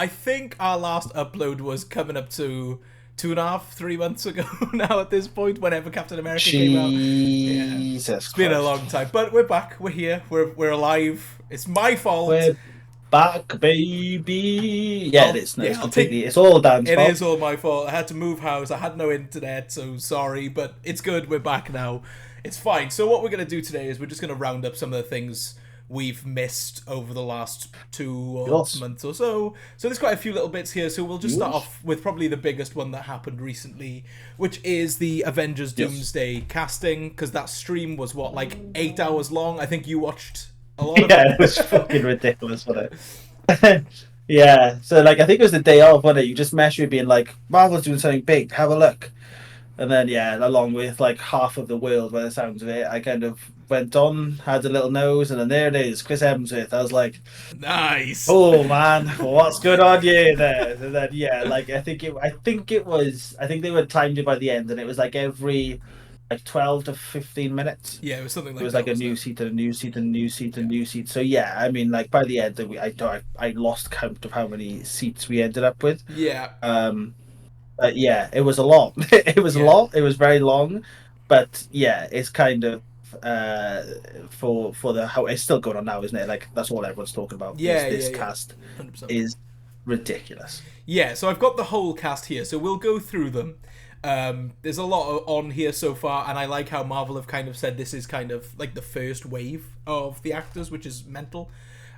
I think our last upload was coming up to 2.5, 3 months ago now at this point, whenever Captain America came out. Yeah. Jesus It's been a Christ. long time. But we're back. We're here. We're alive. It's my fault. We're back, baby. Yeah, it I'll is. No, yeah, it's I'll take completely. It's all Dan's it fault. is all my fault. I had to move house. I had no internet, so sorry, but it's good. We're back now. It's fine. So what we're going to do today is we're just going to round up some of the things we've missed over the last 2 Yes. months or so. So there's quite a few little bits here. So we'll just start Yes. off with probably the biggest one that happened recently, which is the Avengers Yes. Doomsday casting, because that stream was what, like 8 hours long. I think you watched a lot of Yeah, it was fucking ridiculous, wasn't it? Yeah. So like, I think it was the day of, wasn't it? You just messaged me being like, "Marvel's doing something big. Have a look." And then yeah, along with like half of the world, by the sounds of it, I kind of went on, had a little nose, and then there it is, Chris Hemsworth. I was like, nice. "Oh man, what's going on here?" There, and then yeah, like I think they were timed it by the end, and it was like every like 12 to 15 minutes. Yeah, it was something It like was that, like a wasn't new it? seat and a new seat and a new seat and Yeah. a new seat. So yeah, I mean, like by the end, I lost count of how many seats we ended up with. Yeah. Um, but yeah, it was a lot. It was a Yeah. lot. It was very long, but yeah, it's kind of uh for the how it's still going on now, isn't it? Like that's all everyone's talking about is Yeah, yeah, this yeah. cast 100%. is ridiculous. Yeah, so I've got the whole cast here, so we'll go through them. There's a lot on here so far, and I like how Marvel have kind of said this is kind of like the first wave of the actors, which is mental.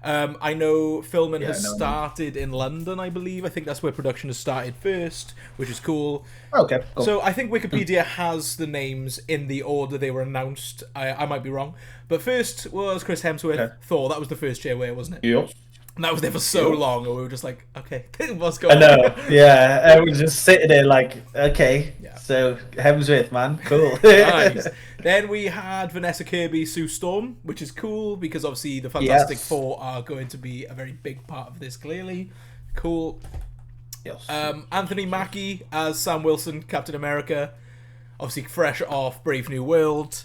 I know filming Yeah, has no, no. started in London, I believe. I think that's where production has started first, which is cool. Okay, cool. So I think Wikipedia has the names in the order they were announced. I might be wrong. But first was Chris Hemsworth, Okay. Thor. That was the first chairway, wasn't it? Yep. And that was there for so Yep. long, and we were just like, okay, what's I going on? know. Yeah, I was just sitting there like, okay, Yeah. so Hemsworth, man, cool. Nice. Then we had Vanessa Kirby, Sue Storm, which is cool because obviously the Fantastic Yes. Four are going to be a very big part of this. Clearly, cool. Yes. Anthony Mackie as Sam Wilson, Captain America. Obviously, fresh off Brave New World.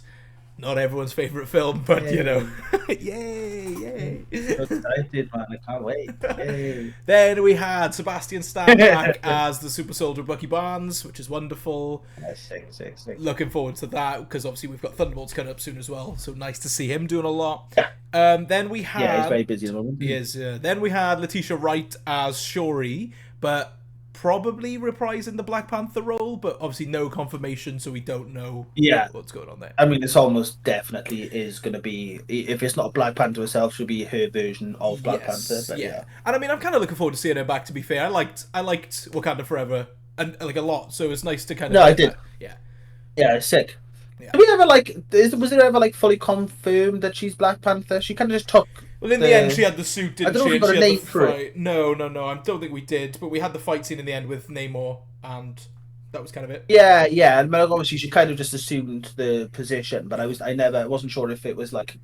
Not everyone's favorite film, but you know, yay, yay. So excited, man! I can't wait. Yay. Then we had Sebastian Stan back as the Super Soldier Bucky Barnes, which is wonderful. Sick, sick, sick. Looking forward to that because obviously we've got Thunderbolts coming up soon as well, so nice to see him doing a lot. Yeah. Then we had Yeah, he's very busy at the moment. he is. Then we had Letitia Wright as Shuri, but probably reprising the Black Panther role, but obviously no confirmation, so we don't know Yeah, what's going on there. I mean, it's almost definitely is going to be, if it's not Black Panther herself, she'll be her version of Black Panther. But yeah. And I mean, I'm kind of looking forward to seeing her back. To be fair, I liked Wakanda Forever and like a lot, so it's nice to kind of No, I get did. that. Yeah, Yeah, it's sick. yeah. Did we ever like? Was it ever like fully confirmed that she's Black Panther? She kind of just took Well, in the end, she had the suit, didn't don't know she? if we And got she a had name the for it. fight. No, I don't think we did. But we had the fight scene in the end with Namor, and that was kind of it. Yeah, yeah, and obviously she kind of just assumed the position, but I wasn't sure if it was like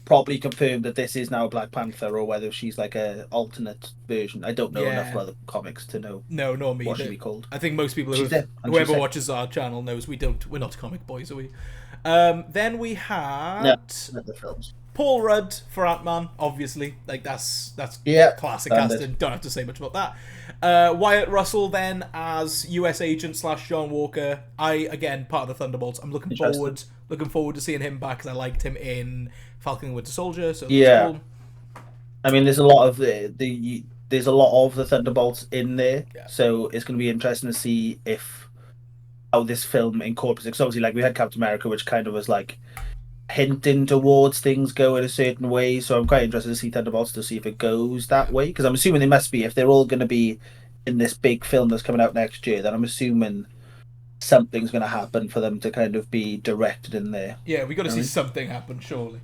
properly confirmed that this is now Black Panther or whether she's like a alternate version. I don't know enough about the comics to know No, nor me. what should be called. I think most people She's dead, and whoever she's dead. watches our channel knows we don't. We're not comic boys, are we? Then we had No, not the films. Paul Rudd for Ant-Man, obviously. Like that's Yeah, classic standard. casting. Don't have to say much about that. Wyatt Russell then as US agent / John Walker. Again part of the Thunderbolts. I'm looking forward to seeing him back because I liked him in Falcon and Winter Soldier. So Yeah. that's cool. I mean, there's a lot of there's a lot of the Thunderbolts in there, Yeah. so it's going to be interesting to see if how this film incorporates. Because obviously, like we had Captain America, which kind of was like hinting towards things going a certain way. So I'm quite interested to see Thunderbolts to see if it goes that way. Because I'm assuming they must be if they're all going to be in this big film that's coming out next year. Then I'm assuming something's going to happen for them to kind of be directed in there. Yeah, we got to see Really? something happen, surely.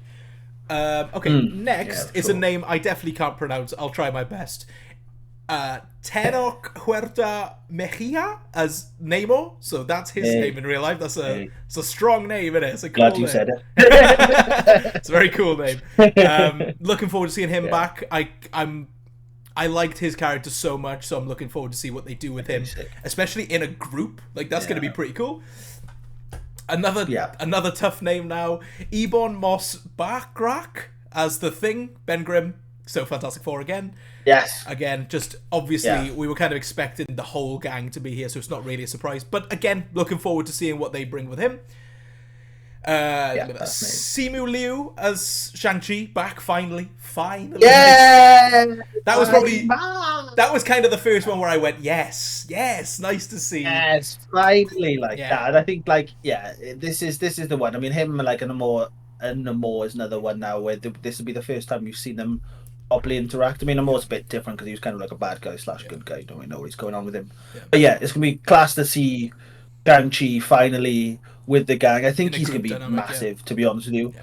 Okay, next Yeah, is a sure. name I definitely can't pronounce. I'll try my best. Tenoch Huerta Mejia as Namor. So that's his Hey. name in real life. Hey. It's a strong name, isn't it? It's a cool Glad you name. said it. It's a very cool name. Looking forward to seeing him back. I liked his character so much, so I'm looking forward to see what they do with him, Sick. especially in a group. Like that's going to be pretty cool. Another Yeah. tough name now. Ebon Moss Backrack as the Thing. Ben Grimm. So Fantastic Four again. Yes. Again, just Yeah. obviously we were kind of expecting the whole gang to be here, so it's not really a surprise. But again, looking forward to seeing what they bring with him. Yeah, definitely. Simu Liu as Shang-Chi back finally. Finally. Yeah. That was I'm probably back. that was kind of the first one where I went, yes, yes, nice to see. Yes, finally like Yeah. that. And I think like yeah, this is the one. I mean, him like Namor is another one now where this will be the first time you've seen them properly interact. I mean, Namor's a bit different because he was kind of like a bad guy slash Yeah. good guy. Don't really know what's going on with him. Yeah. But yeah, it's gonna be class to see Shang-Chi finally with the gang. I In think a he's gonna group be dynamic, yeah. massive. To be honest with you, Yeah.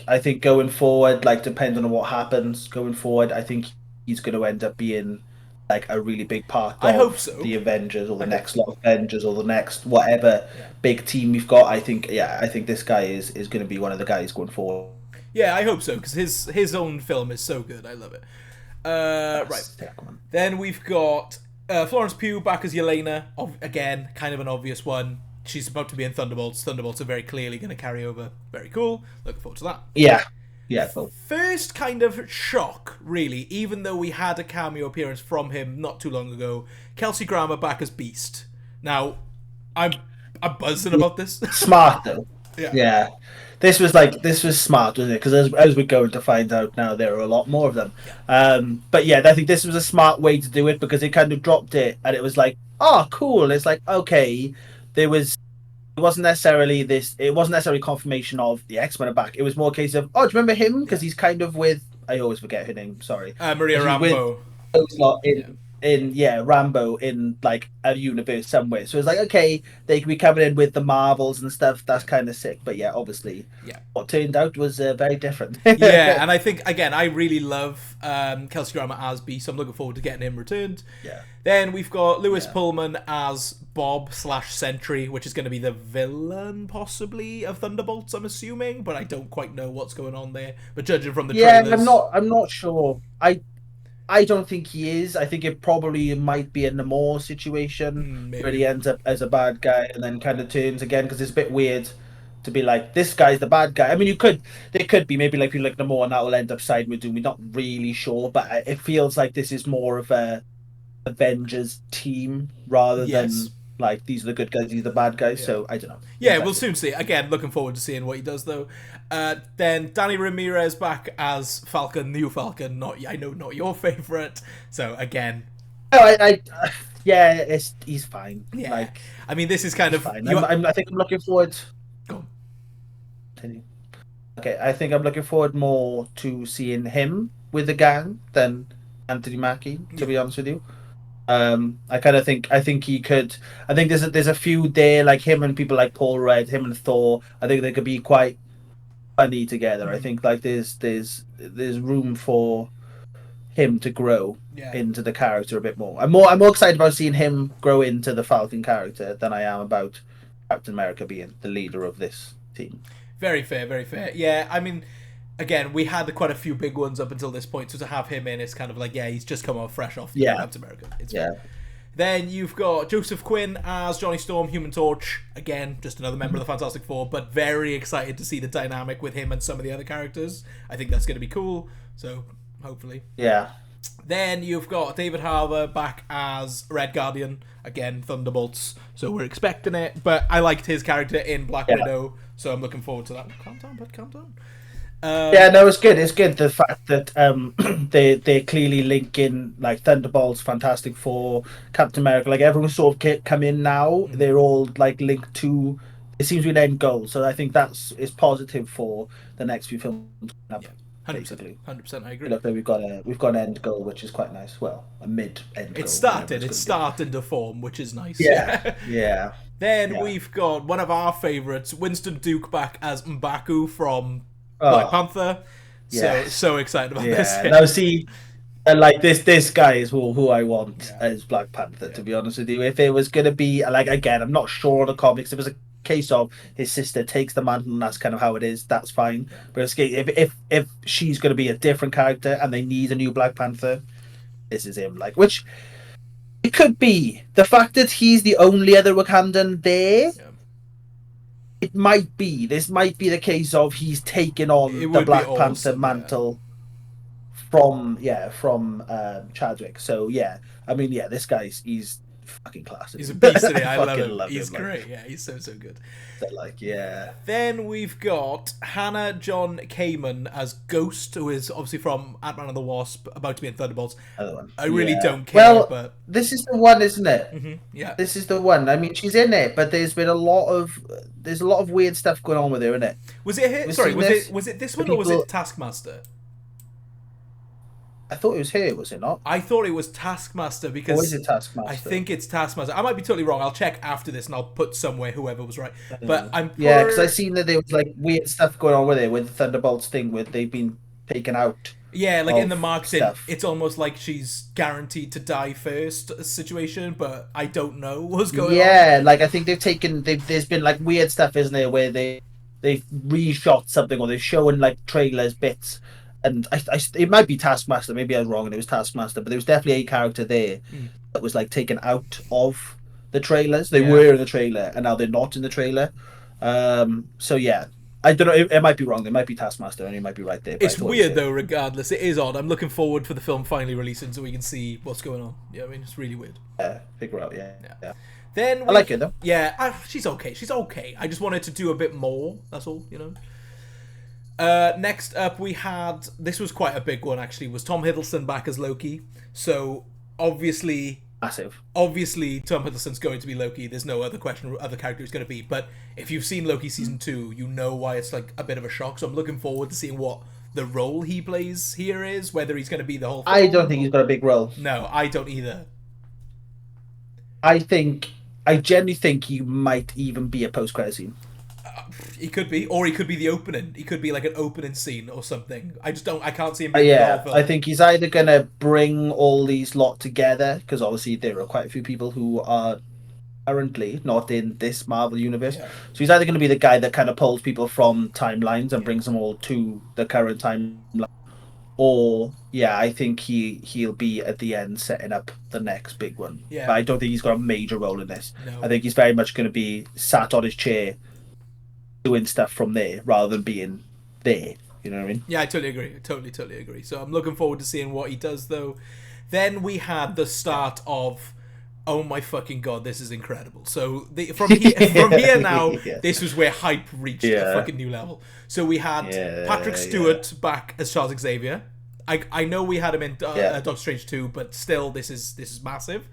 I think going forward, like depending on what happens going forward, I think he's going to end up being like a really big part I hope of so. the Avengers or I the hope next so. lot of Avengers or the next whatever Yeah. big team we've got. I think this guy is going to be one of the guys going forward. Yeah, I hope so, because his own film is so good. I love it. Right. Yeah, come on. Then we've got Florence Pugh back as Yelena. Again, kind of an obvious one. She's about to be in Thunderbolts. Thunderbolts are very clearly going to carry over. Very cool. Looking forward to that. Yeah, yeah, cool. First kind of shock, really, even though we had a cameo appearance from him not too long ago. Kelsey Grammer back as Beast. Now, I'm buzzing about this. Smart though. Yeah. Yeah. This was smart, wasn't it? Because as we're going to find out now, there are a lot more of them. But yeah, I think this was a smart way to do it because it kind of dropped it, and it was like, oh, cool. It's like okay, it wasn't necessarily this. It wasn't necessarily confirmation of the X-Men are back. It was more a case of, oh, do you remember him? Because he's kind of with. I always forget her name. Sorry. Maria He's with Rambeau. those lot Yeah. in Rambo in like a universe somewhere. So it's like okay, they could be coming in with the Marvels and stuff. That's kind of sick. But yeah, obviously, Yeah. what turned out was very different. Yeah, and I think again, I really love Kelsey Grammer as Beast. So I'm looking forward to getting him returned. Yeah. Then we've got Lewis Pullman as Bob / Sentry, which is going to be the villain possibly of Thunderbolts. I'm assuming, but I don't quite know what's going on there. But judging from the Yeah, trailers, I'm not sure. I don't think he is. I think it probably might be a Namor situation maybe. where he ends up as a bad guy and then kind of turns again because it's a bit weird to be like this guy's the bad guy. I mean, there could be maybe like people like Namor and that will end up siding with Doom. We're not really sure, but it feels like this is more of a Avengers team rather Yes. than like these are the good guys, these are the bad guys. So I don't know. Yeah, we'll soon see. Again, looking forward to seeing what he does, though. Then Danny Ramirez back as Falcon, New Falcon. I know, not your favorite. So again, Oh, yeah, he's fine. yeah. Like, I mean, this is kind of fine. I think I'm looking forward. Go on. Continue. Okay, I think I'm looking forward more to seeing him with the gang than Anthony Mackie. To be honest with you, I think he could. I think there's a few there like him and people like Paul Rudd, him and Thor. I think they could be quite funny together. I think like there's room for him to grow into the character a bit more. I'm more excited about seeing him grow into the Falcon character than I am about Captain America being the leader of this team. Very fair, very fair. Yeah, I mean, again, we had quite a few big ones up until this point, so to have him in, it's kind of like, yeah, he's just come off fresh off Captain America. It's fair. Then you've got Joseph Quinn as Johnny Storm, Human Torch. Again, just another member of the Fantastic Four, but very excited to see the dynamic with him and some of the other characters. I think that's going to be cool, so hopefully. Yeah. Then you've got David Harbour back as Red Guardian. Again, Thunderbolts, so we're expecting it. But I liked his character in Black Widow, so I'm looking forward to that. Calm down, bud, calm down. Yeah, no, it's good. It's good the fact that they're clearly linking like Thunderbolts, Fantastic Four, Captain America. Like everyone's sort of come in now. They're all like linked to. It seems to be an end goal. So I think is positive for the next few films coming up. 100%, 100%, I agree. Look, we've got an end goal, which is quite nice. Well, a mid end goal. It's starting to form, which is nice. Yeah, yeah. Then we've got one of our favourites, Winston Duke, back as M'Baku from Black Panther. So excited about this. Now see, like this guy is who I want as Black Panther. To be honest with you, if it was gonna be like again, I'm not sure of the comics. If it was a case of his sister takes the mantle and that's kind of how it is, that's fine. But if she's gonna be a different character and they need a new Black Panther, this is him. Like which it could be the fact that he's the only other Wakandan there. Yeah. It might be. This might be the case of he's taking on the Black Panther mantle from Chadwick. So yeah, I mean, yeah, this guy's he's fucking class. He's a beast today. I I love fucking him. love He's him. great. Yeah, he's so good. So, like, yeah. Then we've got Hannah John Kamen as Ghost, who is obviously from Ant-Man and the Wasp, about to be in Thunderbolts. Other one. I really Yeah. don't care, Well, but this is the one, isn't it? yeah. This is the one. I mean, she's in it, but there's a lot of weird stuff going on with her, isn't it? Was it her? We've Sorry, seen was this. it this The one or was people- it Taskmaster? I thought it was her, was it not? I thought it was Taskmaster Or because is it Taskmaster? I think it's Taskmaster. I might be totally wrong. I'll check after this and I'll put somewhere whoever was right. But I'm Yeah, because I seen that there was like weird stuff going on with it with the Thunderbolts thing, where they've been taken out. yeah, like in the of marketing, stuff. it's almost like she's guaranteed to die first situation, but I don't know what's going on. Yeah, like I think there's been like weird stuff, isn't there, where they've reshot something or they're showing like trailers bits, and it might be Taskmaster, maybe I was wrong and it was Taskmaster, but there was definitely a character there that was like taken out of the trailers. They were in the trailer and now they're not in the trailer. So yeah, I don't know. It might be wrong. It might be Taskmaster, and you might be right there. But It's weird though. Regardless, it is odd. I'm looking forward for the film finally releasing so we can see what's going on. Yeah, I mean it's really weird. Figure out. Yeah. Then I like it though. Yeah, she's okay. She's okay. I just wanted to do a bit more. That's all, you know. Next up, we had this was quite a big one actually. Was Tom Hiddleston back as Loki? So obviously, Massive. Obviously, Tom Hiddleston's going to be Loki. There's no other question other character is going to be. But if you've seen Loki season 2, you know why it's like a bit of a shock. So I'm looking forward to seeing what the role he plays here is. Whether he's going to be the whole. I don't think he's got a big role. No, I don't either. I genuinely think he might even be a post-credit scene. He could be, or he could be the opening. He could be like an opening scene or something. I can't see him being the whole film. I think he's either gonna bring all these lot together, because obviously there are quite a few people who are currently not in this Marvel universe. Yeah. So he's either gonna be the guy that kind of pulls people from timelines and brings them all to the current timeline, or I think he'll be at the end setting up the next big one. Yeah. But I don't think he's got a major role in this. No. I think he's very much going to be sat on his chair doing stuff from there rather than being there. You know what I mean? Yeah, I totally agree. Totally agree. So I'm looking forward to seeing what he does, though. Then we had the start of, oh my fucking god, this is incredible. So from here now, this was where hype reached a fucking new level. So we had Patrick Stewart back as Charles Xavier. I know we had him in Doctor Strange 2, but still, this is massive.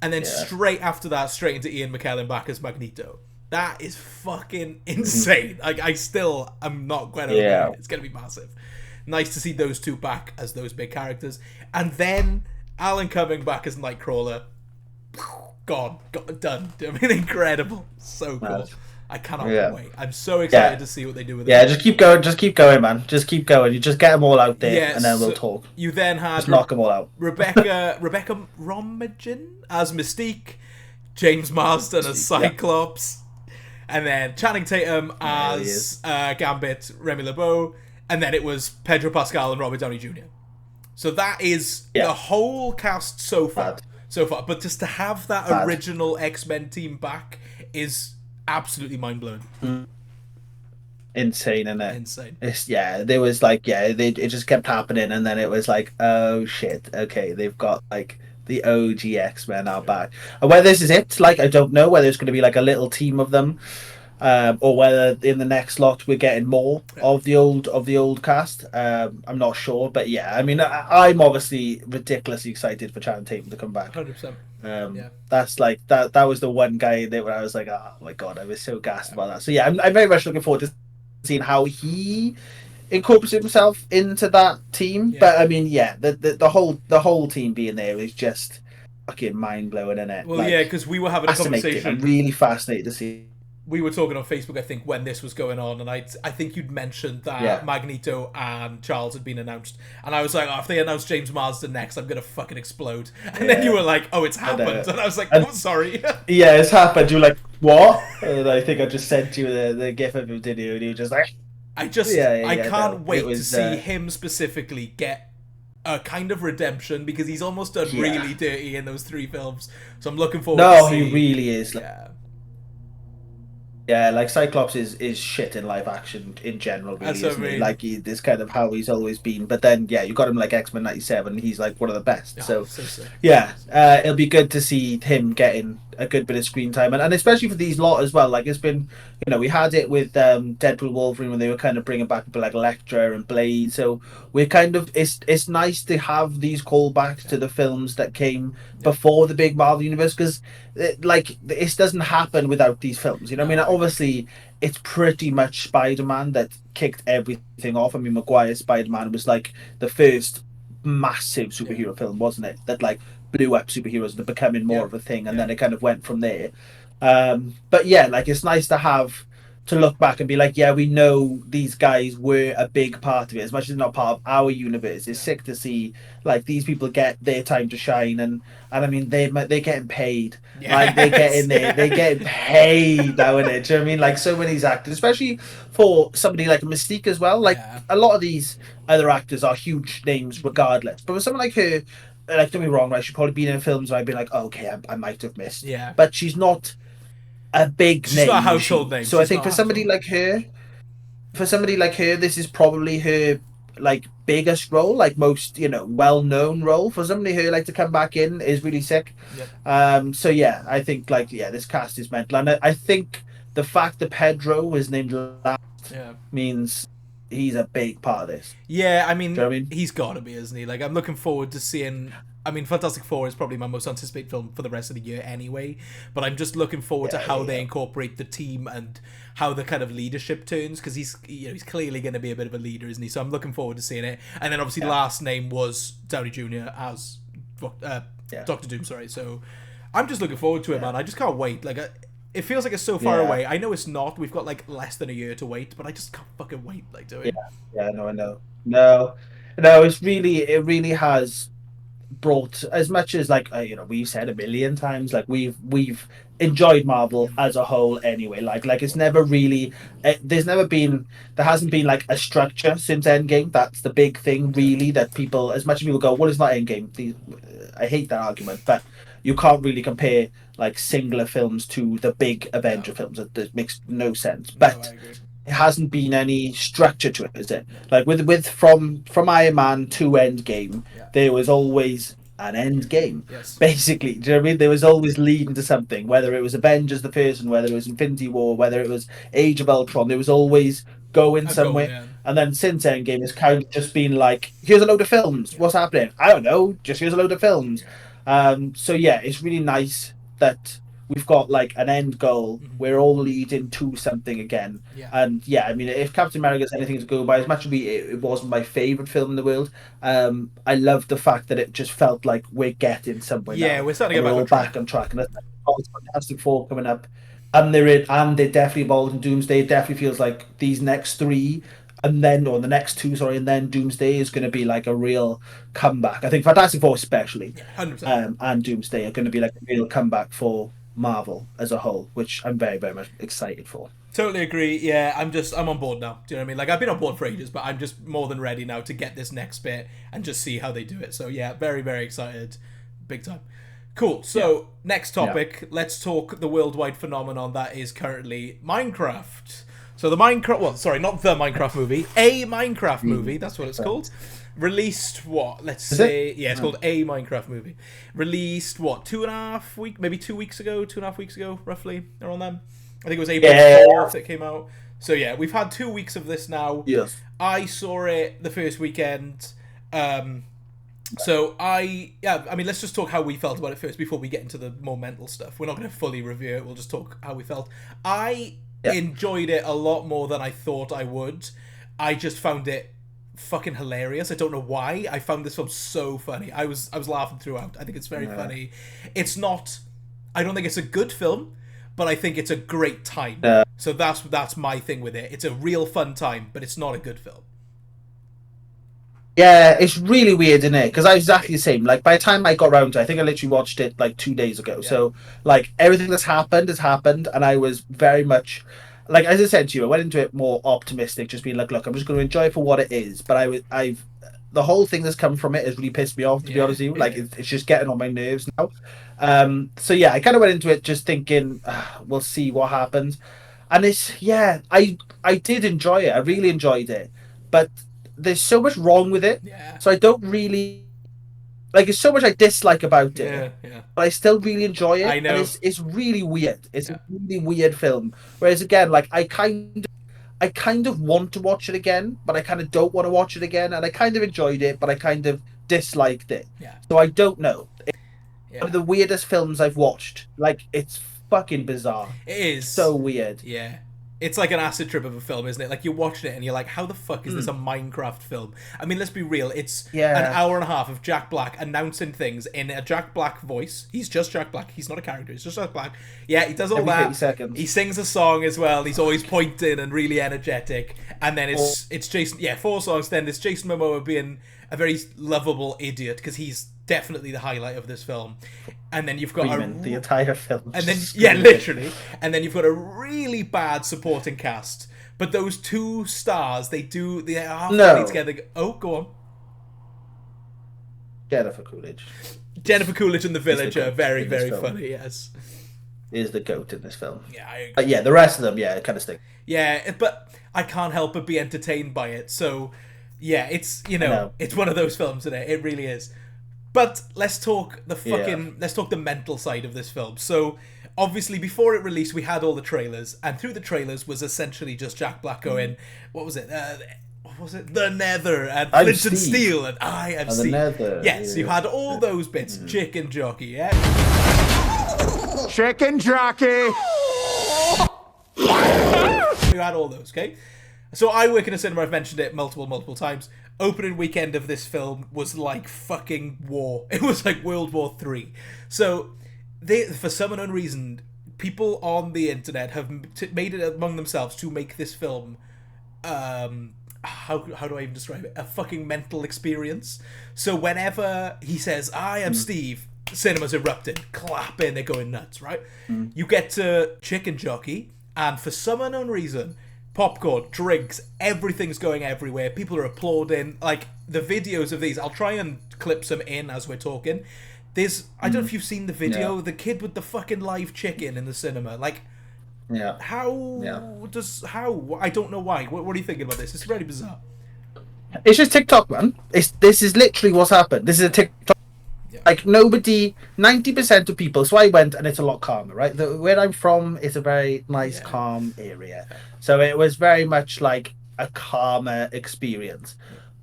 And then straight after that, straight into Ian McKellen back as Magneto. That is fucking insane. I'm not going to agree. It's going to be massive. Nice to see those two back as those big characters. And then Alan Cumming back as Nightcrawler. God, done. I mean, incredible. So cool. Mad. I cannot wait. I'm so excited to see what they do with it. Yeah, just keep going, man. Just keep going. You just get them all out there, and then we'll talk. You then had just knock them all out. Rebecca Romijn as Mystique, James Marsden as Cyclops, and then Channing Tatum as Gambit, Remy LeBeau, and then it was Pedro Pascal and Robert Downey Jr. So that is the whole cast so far. But just to have that original X-Men team back is absolutely mind-blowing. Insane, isn't it? Insane. There was it just kept happening, and then it was like, oh shit, okay, they've got like the OG X-Men are back. And whether this is it, like, I don't know whether it's going to be like a little team of them, or whether in the next lot we're getting more of the old cast. I'm not sure, but I mean, I'm obviously ridiculously excited for Channing Tatum to come back. 100%. That's like that was the one guy that where I was like, oh my god, I was so gassed about that. So I'm very much looking forward to seeing how he incorporates himself into that team. But I mean, the whole team being there is just fucking mind blowing, isn't it? Well, because we were having a conversation. I'm really fascinated to see. We were talking on Facebook, I think, when this was going on, and I think you'd mentioned that Magneto and Charles had been announced, and I was like, if they announce James Marsden next, I'm gonna fucking explode. And then you were like, oh, it's happened, and I was like, oh, sorry. Yeah, it's happened. You were like, what? And I think I just sent you the gif of him, did you? And you were just like, I can't wait to see him specifically get a kind of redemption, because he's almost done really dirty in those 3 films. So I'm looking forward to seeing. No, he really is. Yeah, like Cyclops is shit in live action in general, That's really, what I isn't he? mean. Like this kind of how he's always been. But then, yeah, you got him like X-Men '97. He's like one of the best. Oh, So, so sick. yeah, it'll be good to see him getting a good bit of screen time, and especially for these lot as well. Like it's been, we had it with Deadpool, Wolverine when they were kind of bringing back people like Elektra and Blade. So we're kind of it's nice to have these callbacks Yeah. to the films that came Yep. before the big Marvel universe because like this doesn't happen without these films. You know, what I No, mean, I agree. obviously it's pretty much Spider-Man that kicked everything off. I mean, Maguire's Spider-Man was like the first massive Yeah. superhero film, wasn't it? That like blew up superheroes and becoming more Yeah. of a thing, and Yeah. then it kind of went from there. But yeah, like it's nice to have to look back and be like, yeah, we know these guys were a big part of it, as much as they're not part of our universe. It's Yeah. sick to see like these people get their time to shine, and I mean they're getting paid. Like they get Yes. in there, they Yeah. get paid nowadays. Do you know what I mean? Like so many of these actors, especially for somebody like Mystique as well. Like Yeah. a lot of these other actors are huge names regardless. But with someone like her, like don't be wrong, right? She's probably been in films where I'd be like, oh, okay, I might have missed, Yeah. but she's not a big She's not a name, is household she? name. So I She's think not a household name. for somebody like her, this is probably her like biggest role, like most well known role. For somebody who like to come back in is really sick. Yep. So yeah, I think like yeah, this cast is mental, and I think the fact that Pedro was named last Yeah. means he's a big part of this. Yeah, I Do you mean, know what I mean? he's got to be, isn't he? Like, I'm looking forward to seeing. I mean, Fantastic Four is probably my most anticipated film for the rest of the year anyway. But I'm just looking forward to Yeah, how yeah, they yeah. incorporate the team and how the kind of leadership turns because he's clearly going to be a bit of a leader, isn't he? So I'm looking forward to seeing it. And then obviously, Yeah, last name was Downey Jr. as uh, yeah, Doctor Doom. Sorry, so I'm just looking forward to it, yeah, man. I just can't wait. Like, it feels like it's so far yeah, away. I know it's not. We've got like less than a year to wait, but I just can't fucking wait. Like, yeah, doing. yeah. No, I know. No, no. It really has brought as much as like we've said a million times like we've enjoyed Marvel as a whole anyway like it's never really there hasn't been like a structure since Endgame. That's the big thing Yeah. really, that people, as much as people go, well, it's not Endgame. I hate that argument, but you can't really compare like singular films to the big Avenger No. films. That makes no sense. No, I But agree. it hasn't been any structure to it, is it? No. Like with from Iron Man to Endgame, Yeah. there was always an end game. Yes. Basically, do you know what I mean? There was always leading to something, whether it was Avengers the person, whether it was Infinity War, whether it was Age of Ultron, there was always going I'm going somewhere. in. And then since Endgame, it's kind of just been like, here's a load of films. Yeah. What's happening? I don't know. Just here's a load of films. Yeah. So yeah, it's really nice that we've got like an end goal. Mm-hmm. We're all leading to something again. Yeah. And yeah, I mean, if Captain America's anything to go by, as much as it wasn't my favorite film in the world, I love the fact that it just felt like we're getting somewhere Yeah, now, we're starting and to get we're back on all track. back on track. And it's Fantastic Four coming up, and they're definitely involved in Doomsday. It definitely feels like these next three, and then or the next two, sorry, and then Doomsday is going to be like a real comeback. I think Fantastic Four especially, Yeah, 100%. and Doomsday are going to be like a real comeback for Marvel as a whole, which I'm very very much excited for. Totally agree. Yeah, I'm on board now. Do you know what I mean? Like, I've been on board for ages, but I'm just more than ready now to get this next bit and just see how they do it. So, yeah, very, very excited. Big time. Cool. Yeah, So, next yeah. topic. Let's talk the worldwide phenomenon that is currently Minecraft. So, the Minecraft... Well, sorry, not the Minecraft movie. A Minecraft movie. That's what it's called. Released, what? Let's Is it? say... Yeah, it's Oh, called A Minecraft movie. Released, what? 2.5 weeks... Maybe 2 weeks ago? 2.5 weeks ago, roughly? Around then? I think it was April yeah. 4th it came out. So yeah, we've had 2 weeks of this now. Yes. I saw it the first weekend. So I mean, let's just talk how we felt about it first before we get into the more mental stuff. We're not going to fully review it. We'll just talk how we felt. I Yeah. enjoyed it a lot more than I thought I would. I just found it fucking hilarious. I don't know why. I found this film so funny. I was laughing throughout. I think it's very Yeah. funny. It's not. I don't think it's a good film, but I think it's a great time. Uh, So that's my thing with it. It's a real fun time, but it's not a good film. Yeah, it's really weird, isn't it? Because I was exactly the same. Like by the time I got around to it, I think I literally watched it like 2 days ago. Yeah. So like everything that's happened has happened, and I was very much like as I said to you, I went into it more optimistic, just being like, look, I'm just going to enjoy it for what it is. But I've the whole thing that's come from it has really pissed me off, to be Yeah, honest with you. Like yeah, it's just getting on my nerves now. So yeah, I kind of went into it just thinking, we'll see what happens. and it's yeah, I did enjoy it. I really enjoyed it, but there's so much wrong with it, Yeah. so I don't really like. There's so much I dislike about it, Yeah. Yeah. but I still really enjoy I it, and know. it's really weird. It's a Yeah. really weird film. Whereas again, like I kind of want to watch it again, but I kind of don't want to watch it again, and I kind of enjoyed it, but I kind of disliked it. Yeah. So I don't know. One of Yeah. the weirdest films I've watched. Like it's fucking bizarre. It is. So weird. Yeah. It's like an acid trip of a film, isn't it? Like you're watching it and you're like, how the fuck is this a Mm. Minecraft film? I mean, let's be real. It's an Yeah. hour and a half of Jack Black announcing things in a Jack Black voice. He's just Jack Black. He's not a character. He's just Jack Black. Yeah, he does all Every 30 that. seconds. He sings a song as well. He's always pointing and really energetic. And then Or it's Jason. Yeah, 4 songs. Then it's Jason Momoa being a very lovable idiot because he's definitely the highlight of this film. And then you've got screaming the entire film. and then Just yeah, screaming. literally, and then you've got a really bad supporting cast. But those two stars, they are funny No. together. Oh, go on. Jennifer Coolidge Jennifer Coolidge and the Village are goat very in this very film. funny. Yes. is the goat in this film. Yeah, I agree. But yeah, the rest of them, yeah, kind of stink. Yeah, but I can't help but be entertained by it. So, yeah, it's No. it's one of those films today. It really is. But let's talk Yeah. let's talk the mental side of this film. So, obviously, before it released, we had all the trailers, and through the trailers was essentially just Jack Black going, what was it? What was it? The Nether and I'm Flint and Steve. Steel and I am And the Steve. Nether, Yes, you yeah. had all those bits, chicken jockey, yeah. Chicken jockey. You had all those, okay? So I work in a cinema, I've mentioned it multiple times. Opening weekend of this film was like fucking war. It was like World War III. So, for some unknown reason, people on the internet have made it among themselves to make this film, how do I even describe it? A fucking mental experience. So whenever he says, I am Steve, cinema's erupting, clapping, they're going nuts, right? You get to Chicken Jockey, and for some unknown reason, popcorn, drinks, everything's going everywhere. People are applauding. Like, the videos of these, I'll try and clip some in as we're talking. I don't know if you've seen the video, Yeah. the kid with the fucking live chicken in the cinema. Like, Yeah. how I don't know why. What are you thinking about this? It's very bizarre. It's just TikTok, man. This is literally what's happened. This is a TikTok. Yeah. Like nobody, 90% of people. So I went, and it's a lot calmer, right? Where I'm from, it's a very nice, Yeah. calm area. So it was very much like a calmer experience.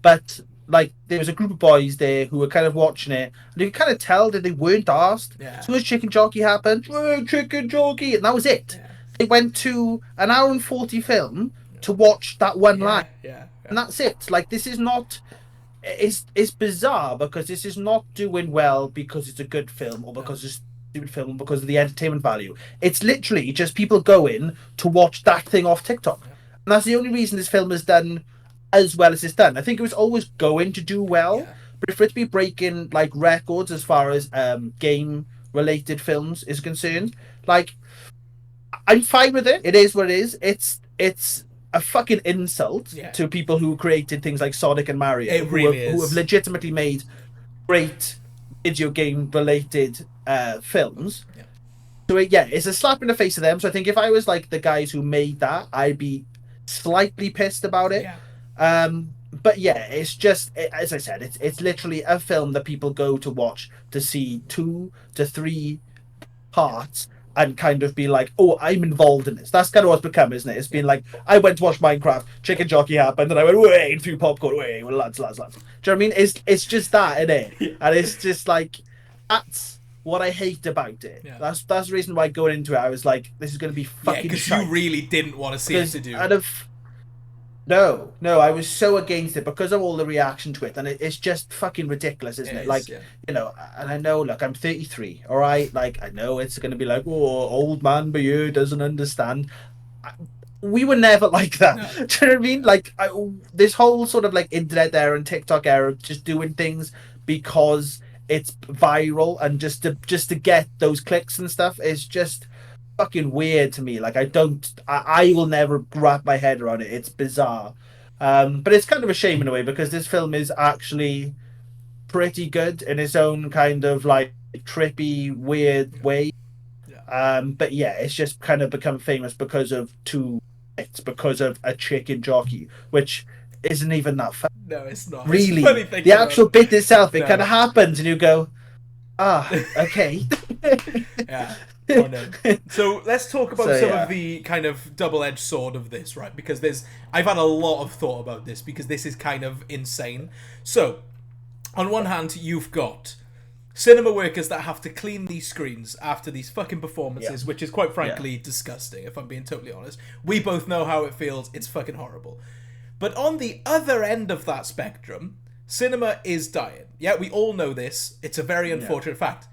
But like there was a group of boys there who were kind of watching it, and you could kind of tell that they weren't asked. Yeah. As soon as Chicken Jockey happened, "Oh, Chicken Jockey," and that was it. Yeah. They went to an hour and 40 film to watch that one line. Yeah. And that's it. Like this is not. It's bizarre because this is not doing well because it's a good film or because it's a stupid film or because of the entertainment value. It's literally just people going to watch that thing off TikTok, and that's the only reason this film has done as well as it's done. I think it was always going to do well, Yeah. but for it to be breaking like records as far as game related films is concerned, like I'm fine with it. It is what it is. It's a fucking insult Yeah. to people who created things like Sonic and Mario, It really who have is. legitimately made great video game related films. Yeah. So yeah, it's a slap in the face of them. So I think if I was like the guys who made that, I'd be slightly pissed about it. Yeah. But yeah, it's just as I said, it's literally a film that people go to watch to see 2 to 3 parts and kind of be like, oh, I'm involved in this. That's kind of what's become, isn't it? It's been like, I went to watch Minecraft, Chicken Jockey happened, and I went, way, and threw popcorn, way, well, lads. Do you know what I mean? It's just that, isn't it? And it's just like, that's what I hate about it. Yeah. That's the reason why going into it, I was like, this is going to be Yeah, fucking because you shite. really didn't want to see it to do. Out of no, I was so against it because of all the reaction to it, and it's just fucking ridiculous, isn't it? is, Like, yeah. you know, and I know, look, I'm 33, all right? Like, I know it's going to be like, oh, old man Bayou doesn't understand. We were never like that. No. Do you know what I mean? Like, this whole sort of like internet era and TikTok era, just doing things because it's viral and just to get those clicks and stuff is just fucking weird to me. Like I will never wrap my head around it. It's bizarre. But it's kind of a shame in a way because this film is actually pretty good in its own kind of like trippy, weird way. But yeah, it's just kind of become famous because of two. It's because of a chicken jockey, which isn't even that fun. No, it's not. It's funny Really, the thinking about actual it. bit itself, it kind No. of happens, and you go, ah, okay. Yeah. Oh no. So let's talk about So some of yeah, the kind of double-edged sword of this, right? Because I've had a lot of thought about this because this is kind of insane. So, on one hand, you've got cinema workers that have to clean these screens after these fucking yeah, performances, which is quite yeah, frankly disgusting, if I'm being totally honest. We both know how it feels. It's fucking horrible. But on the other end of that spectrum, cinema is dying. Yeah, we all know this. It's a very yeah, unfortunate fact.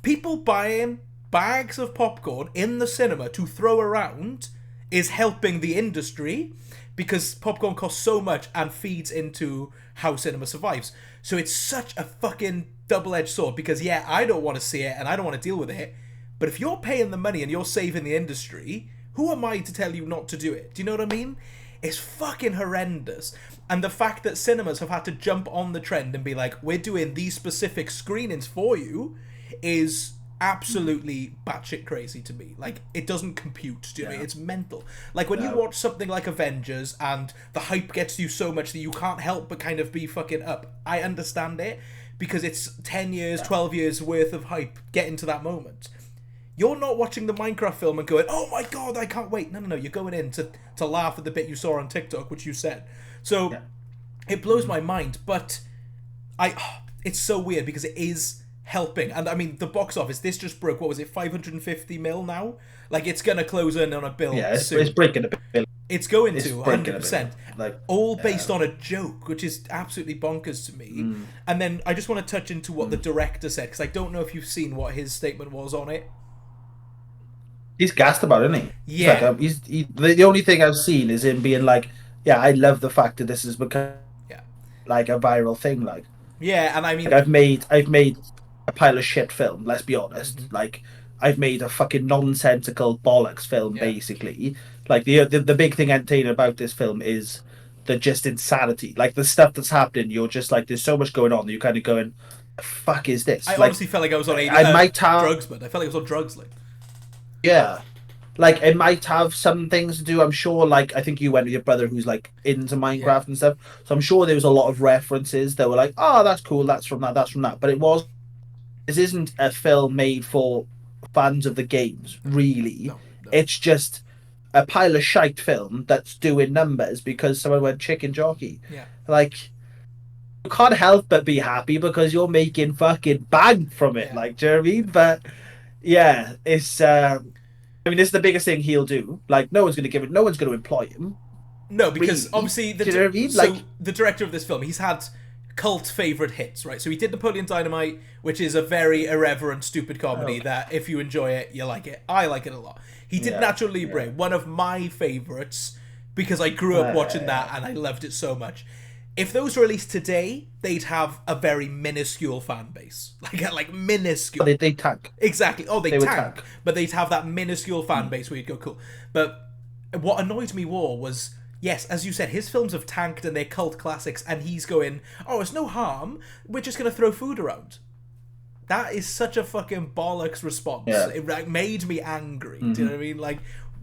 People buying bags of popcorn in the cinema to throw around is helping the industry because popcorn costs so much and feeds into how cinema survives. So it's such a fucking double-edged sword because yeah, I don't want to see it and I don't want to deal with it. But if you're paying the money and you're saving the industry, who am I to tell you not to do it? Do you know what I mean? It's fucking horrendous. And the fact that cinemas have had to jump on the trend and be like, we're doing these specific screenings for you is absolutely batshit crazy to me. Like, it doesn't compute. Do you know what I mean? It's mental. Like, when you watch something like Avengers and the hype gets you so much that you can't help but kind of be fucking up, I understand it because it's 10 years, 12 years worth of hype getting to that moment. You're not watching the Minecraft film and going, oh my god, I can't wait. No, no, no. You're going in to laugh at the bit you saw on TikTok, which you said. So, yeah. it blows my mind, but it's so weird because it is helping. And I mean, the box office, this just broke, what was it, 550 mil now? Like, it's going to close in on a bill Yeah, soon. it's breaking a bit. It's going It's to breaking a 100%. bit. Like, All based on a joke, which is absolutely bonkers to me. And then I just want to touch into what the director said, because I don't know if you've seen what his statement was on it. he's gassed about it, isn't he? He's like, Yeah. the only thing I've seen is him being like, yeah, I love the fact that this has become Yeah. like a viral thing. Yeah, and I Like mean, I've made a pile of shit film. Let's be honest. Like I've made a fucking nonsensical bollocks film, yeah. basically. Like the big thing entertaining about this film is the just insanity. Like the stuff that's happening, you're just like, there's so much going on. That you're kind of going, the fuck is I this? Like honestly felt like I was on I might have, drugs, but I felt like I was on drugs, like. yeah. Like it might have some things to do. I'm sure. Like I think you went with your brother who's like into Yeah. Minecraft and stuff. So I'm sure there was a lot of references that were like, oh, that's cool. That's from that. That's from that. But it was. This isn't a film made for fans of the games, really. No, no. It's just a pile of shite film that's doing numbers because someone went chicken jockey. Yeah. Like you can't help but be happy because you're making fucking bang from it. Yeah. Like, do you know what I mean? But yeah, it's. I mean, this is the biggest thing he'll do. Like, no one's going to give it. No one's going to employ him. No, because Really? obviously Do you know what I mean? so Like, the director of this film, he's had cult favorite hits, right? So he did Napoleon Dynamite, which is a very irreverent, stupid comedy okay. that if you enjoy it, you like it. I like it a lot. He did Yeah, Nacho Libre, yeah. one of my favorites because I grew up watching that and I loved it so much. If those were released today, they'd have a very minuscule fan base, like minuscule. They tank. Exactly. Oh, they They would tank, tank. but they'd have that minuscule fan base where you'd go cool. But what annoyed me more was, yes, as you said, his films have tanked and they're cult classics, and he's going, "Oh, it's no harm. We're just gonna throw food around." That is such a fucking bollocks response. Yeah. It like, made me angry. Do you know what I mean? Like,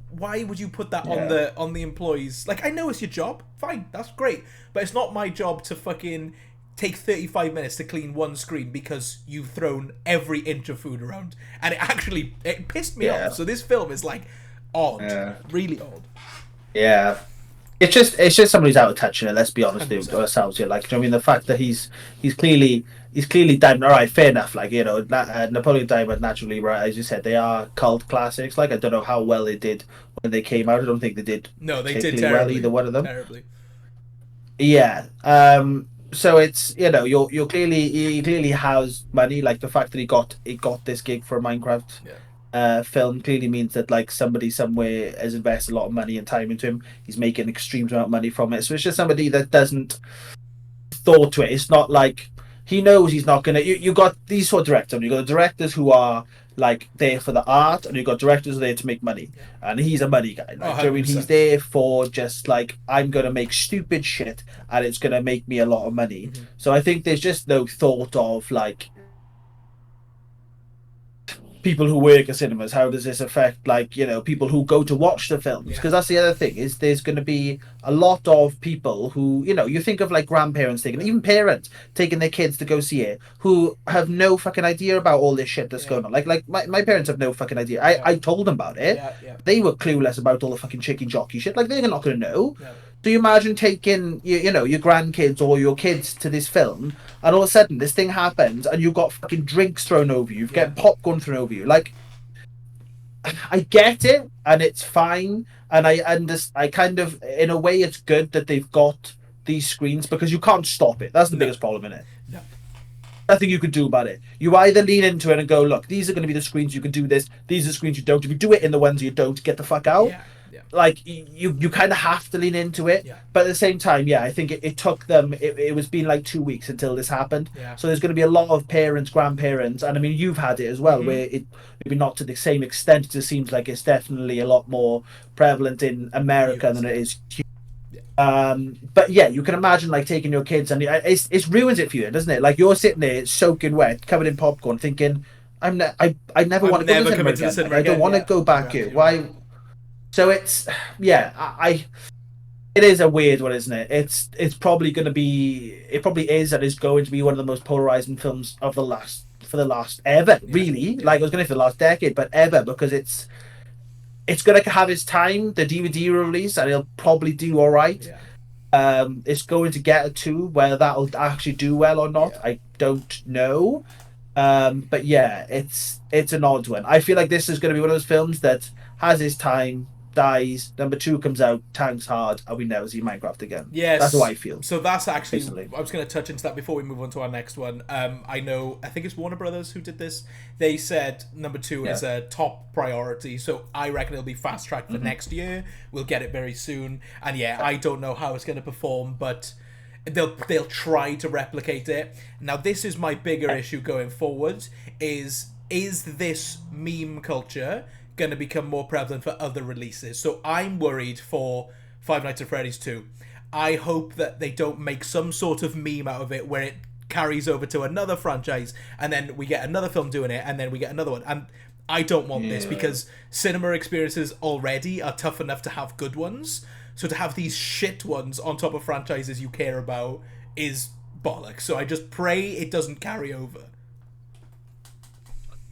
why would you put that on Yeah. the employees? Like, I know it's your job. Fine, that's great, but it's not my job to fucking take 35 minutes to clean one screen because you've thrown every inch of food around. And it pissed me Yeah. off. So this film is like odd, Yeah. really odd. Yeah. It's just somebody's out of touch in it. Let's be honest with 100%. ourselves here. Like, do you know what I mean, the fact that he's clearly done all right. Fair enough. Like, Napoleon Dynamite, Nacho Libre, as you said, they are cult classics. Like, I don't know how well they did when they came out. I don't think they did No, they did particularly well, terribly. either one of them. Terribly. Yeah. So it's he clearly has money. Like the fact that he got this gig for a Minecraft Yeah. film clearly means that like somebody somewhere has invested a lot of money and time into him. He's making an extreme amount of money from it. So it's just somebody that doesn't thought to it. It's not like he knows he's not gonna. You got these sort of directors. You got the directors who are like there for the art, and you got directors who are there to make money. And he's a money guy. Like, do you know what I mean, he's 100%. there for just like I'm gonna make stupid shit, and it's gonna make me a lot of money. So I think there's just no thought of like people who work at cinemas? How does this affect, like, people who go to watch the films? Yeah. Because that's the other thing, is there's going to be a lot of people who, you think of like grandparents taking, even parents taking their kids to go see it, who have no fucking idea about all this shit that's Yeah. going on. Like my parents have no fucking idea. I told them about it. Yeah. Yeah. They were clueless about all the fucking chicken jockey shit. Like, they're not going to know. No. Do you imagine taking your grandkids or your kids to this film, and all of a sudden this thing happens, and you've got fucking drinks thrown over you, you've got popcorn thrown over you? Like, I get it, and it's fine, and I kind of, in a way, it's good that they've got these screens, because you can't stop it. That's the biggest problem in it. No. Nothing you can do about it. You either lean into it and go, look, these are going to be the screens you can do this. These are the screens you don't. If you do it in the ones you don't, get the fuck out. Yeah. Yeah. Like, you kind of have to lean into it. Yeah. But at the same time, I think it took them. It was been like 2 weeks until this happened. Yeah. So there's going to be a lot of parents, grandparents, and I mean, you've had it as well, where it maybe not to the same extent. It just seems like it's definitely a lot more prevalent in America than it is. But yeah, you can imagine like taking your kids, and it's ruins it for you, doesn't it? Like, you're sitting there soaking wet, covered in popcorn, thinking, I never want to go to the cinema again. I don't want to go back here. Why? Right. So it's it is a weird one, isn't it? It's probably going to be, it probably is and is going to be one of the most polarizing films of the last ever, really. Yeah. Like, I was going to say the last decade, but ever, because it's going to have its time, the DVD release, and it'll probably do all right. Yeah. It's going to get a 2. Whether that'll actually do well or not, I don't know. But yeah, it's an odd one. I feel like this is going to be one of those films that has its time, dies, number 2 comes out, tanks hard, and we never see Minecraft again. Yes, that's how I feel. So that's actually, personally. I was going to touch into that before we move on to our next one. I think it's Warner Brothers who did this. They said number 2 is a top priority, so I reckon it'll be fast tracked for next year. We'll get it very soon, and I don't know how it's going to perform, but they'll try to replicate it. Now, this is my bigger issue going forward: is this meme culture going to become more prevalent for other releases? So I'm worried for Five Nights at Freddy's 2. I hope that they don't make some sort of meme out of it where it carries over to another franchise, and then we get another film doing it, and then we get another one. And I don't want this, because cinema experiences already are tough enough to have good ones. So to have these shit ones on top of franchises you care about is bollocks. So I just pray it doesn't carry over.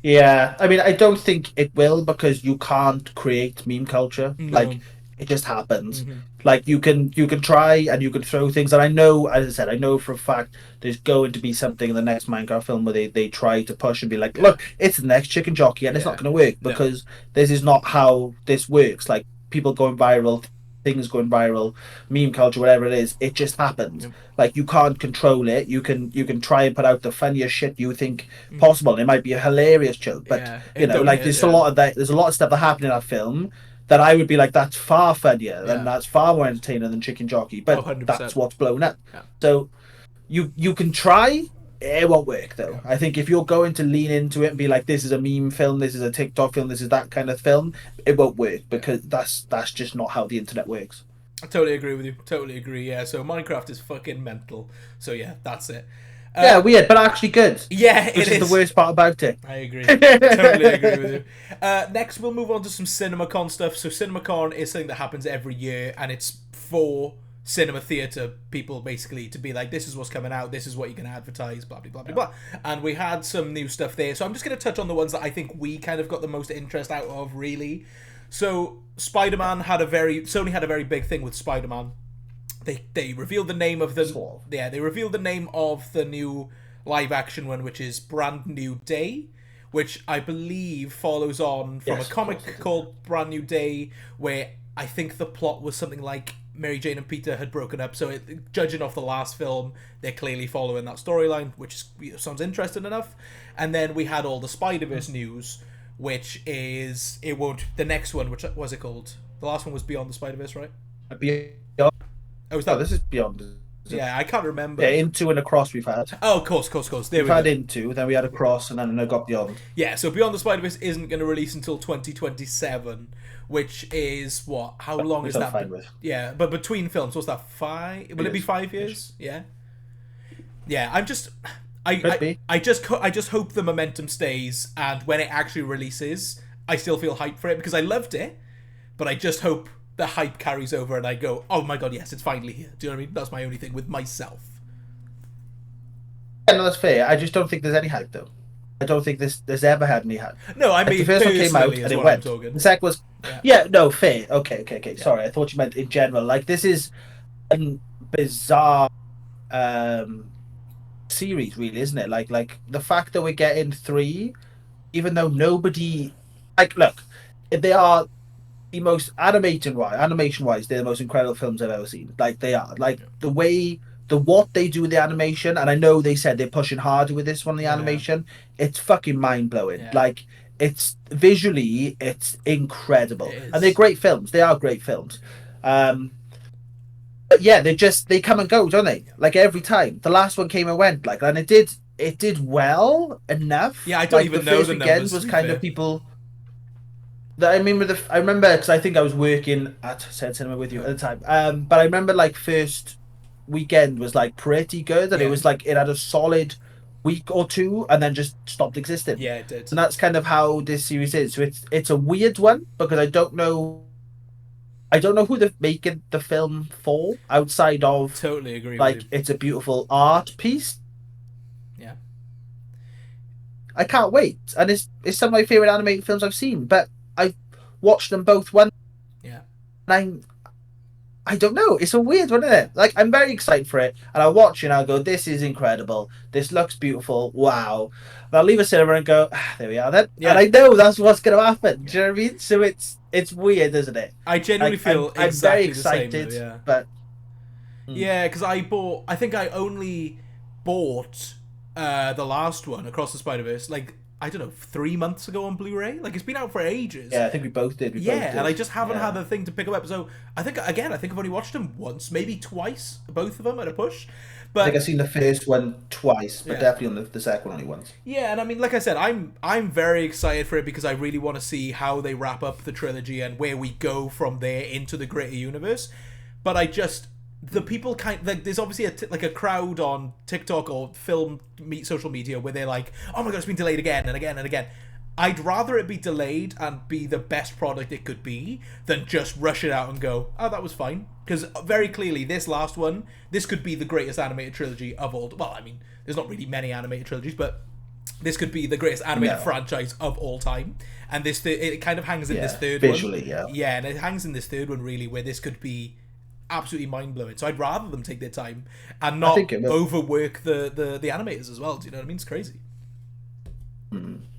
Yeah, I mean, I don't think it will, because you can't create meme culture. No. Like, it just happens. Like, you can try and you can throw things, and I know, as I said, I know for a fact there's going to be something in the next Minecraft film where they try to push and be like, look, it's the next chicken jockey, and it's not going to work, because this is not how this works. Like, people going viral, things going viral, meme culture, whatever it is, it just happens. Like, you can't control it. You can try and put out the funniest shit you think possible. It might be a hilarious joke, but there's a lot of that. There's a lot of stuff that happened in that film that I would be like, that's far funnier and that's far more entertaining than Chicken Jockey. But 100%. That's what's blown up. Yeah. So you can try. It won't work, though. I think if you're going to lean into it and be like, this is a meme film, this is a TikTok film, this is that kind of film, it won't work, because that's just not how the internet works. I totally agree with you. Totally agree, yeah. So Minecraft is fucking mental. So yeah, that's it. Weird, but actually good. Yeah, it is. Which is the worst part about it. I agree. Totally agree with you. Next, we'll move on to some CinemaCon stuff. So CinemaCon is something that happens every year, and it's for cinema theatre people, basically, to be like, this is what's coming out, this is what you're going to advertise, blah, blah, blah, blah, blah. And we had some new stuff there. So I'm just going to touch on the ones that I think we kind of got the most interest out of, really. So Spider-Man Sony had a very big thing with Spider-Man. They revealed the name of they revealed the name of the new live action one, which is Brand New Day, which I believe follows on from a comic called Brand New Day, where I think the plot was something like Mary Jane and Peter had broken up. So judging off the last film, they're clearly following that storyline, which sounds interesting enough. And then we had all the Spider-Verse news, which is the next one, which was it called? The last one was Beyond the Spider-Verse, right? Beyond. Oh, is that? This is Beyond. Yeah, I can't remember. Yeah, Into and Across we've had. Oh, of course. We've had Into, then we had Across, and then I got Beyond. Yeah, so Beyond the Spider-Verse isn't going to release until 2027, which is what? How long is that? Fine with. Yeah, but between films, what's that? 5? Will it be 5 years? Yeah. Yeah, Could be. I just hope the momentum stays, and when it actually releases, I still feel hyped for it because I loved it, but I just hope the hype carries over and I go, oh my god, yes, it's finally here. Do you know what I mean? That's my only thing with myself. Yeah, no, that's fair. I just don't think there's any hype though. I don't think there's ever had any hype. No, I Like, mean the first one came out personally is and it what I'm went. talking. The second was, Yeah. yeah, no, fair. Okay. Sorry, I thought you meant in general. Like, this is a bizarre um series, really, isn't it? Like the fact that we're getting three, even though nobody, like, look, they are the most animation wise, they're the most incredible films I've ever seen. Like, they are, like, the way, the what they do with the animation, and I know they said they're pushing harder with this one, the animation, it's fucking mind blowing. Yeah. Like, it's visually, it's incredible, It and they're is. great films. They are great films. But yeah, they come and go, don't they? Like, every time. The last one came and went, like, and it did well enough. Yeah, I don't Like, even the know first the weekend numbers, was to be kind fair. of people that I remember because I think I was working at Said Cinema with you at the time. But I remember, like, first weekend was like pretty good, and it Yeah. was like it had a solid week or two, and then just stopped existing. Yeah, it did. And that's kind of how this series is. So it's a weird one because I don't know who they're making the film for outside of, Totally agree with you. like, it's a beautiful art piece. Yeah. I can't wait, and it's some of my favorite animated films I've seen. But I watched them both one, Yeah. and I don't know. It's a weird one, isn't it? Like, I'm very excited for it, and I'll watch it and I'll go, "This is incredible. This looks beautiful. Wow!" And I'll leave a cinema and go, "There we are, then." Yeah. And I know that's what's going to happen. Do you know what I mean? So it's weird, isn't it? I genuinely Like, feel I'm exactly very excited, the same, though, yeah. but Yeah, because I think I only bought the last one, Across the Spider-Verse, like, I don't know, 3 months ago on Blu-ray. Like, it's been out for ages. yeah, I think we both did. And I just haven't Yeah. had the thing to pick up. So I think I've only watched them once, maybe twice, both of them at a push. I think But I've seen the first one twice, but Yeah. definitely on the second one only once. yeah, and I mean, like I said, I'm very excited for it because I really want to see how they wrap up the trilogy and where we go from there into the greater universe. But the people there's obviously like a crowd on TikTok or social media where they're like, oh my god, it's been delayed again and again and again. I'd rather it be delayed and be the best product it could be than just rush it out and go, oh, that was fine. Because very clearly, this last one, this could be the greatest animated trilogy of all. Well, I mean, there's not really many animated trilogies, but this could be the greatest animated franchise of all time. And it kind of hangs in this third visually, one. yeah. Yeah, and it hangs in this third one, really, where this could be absolutely mind-blowing. So I'd rather them take their time and not overwork the animators as well. Do you know what I mean? It's crazy.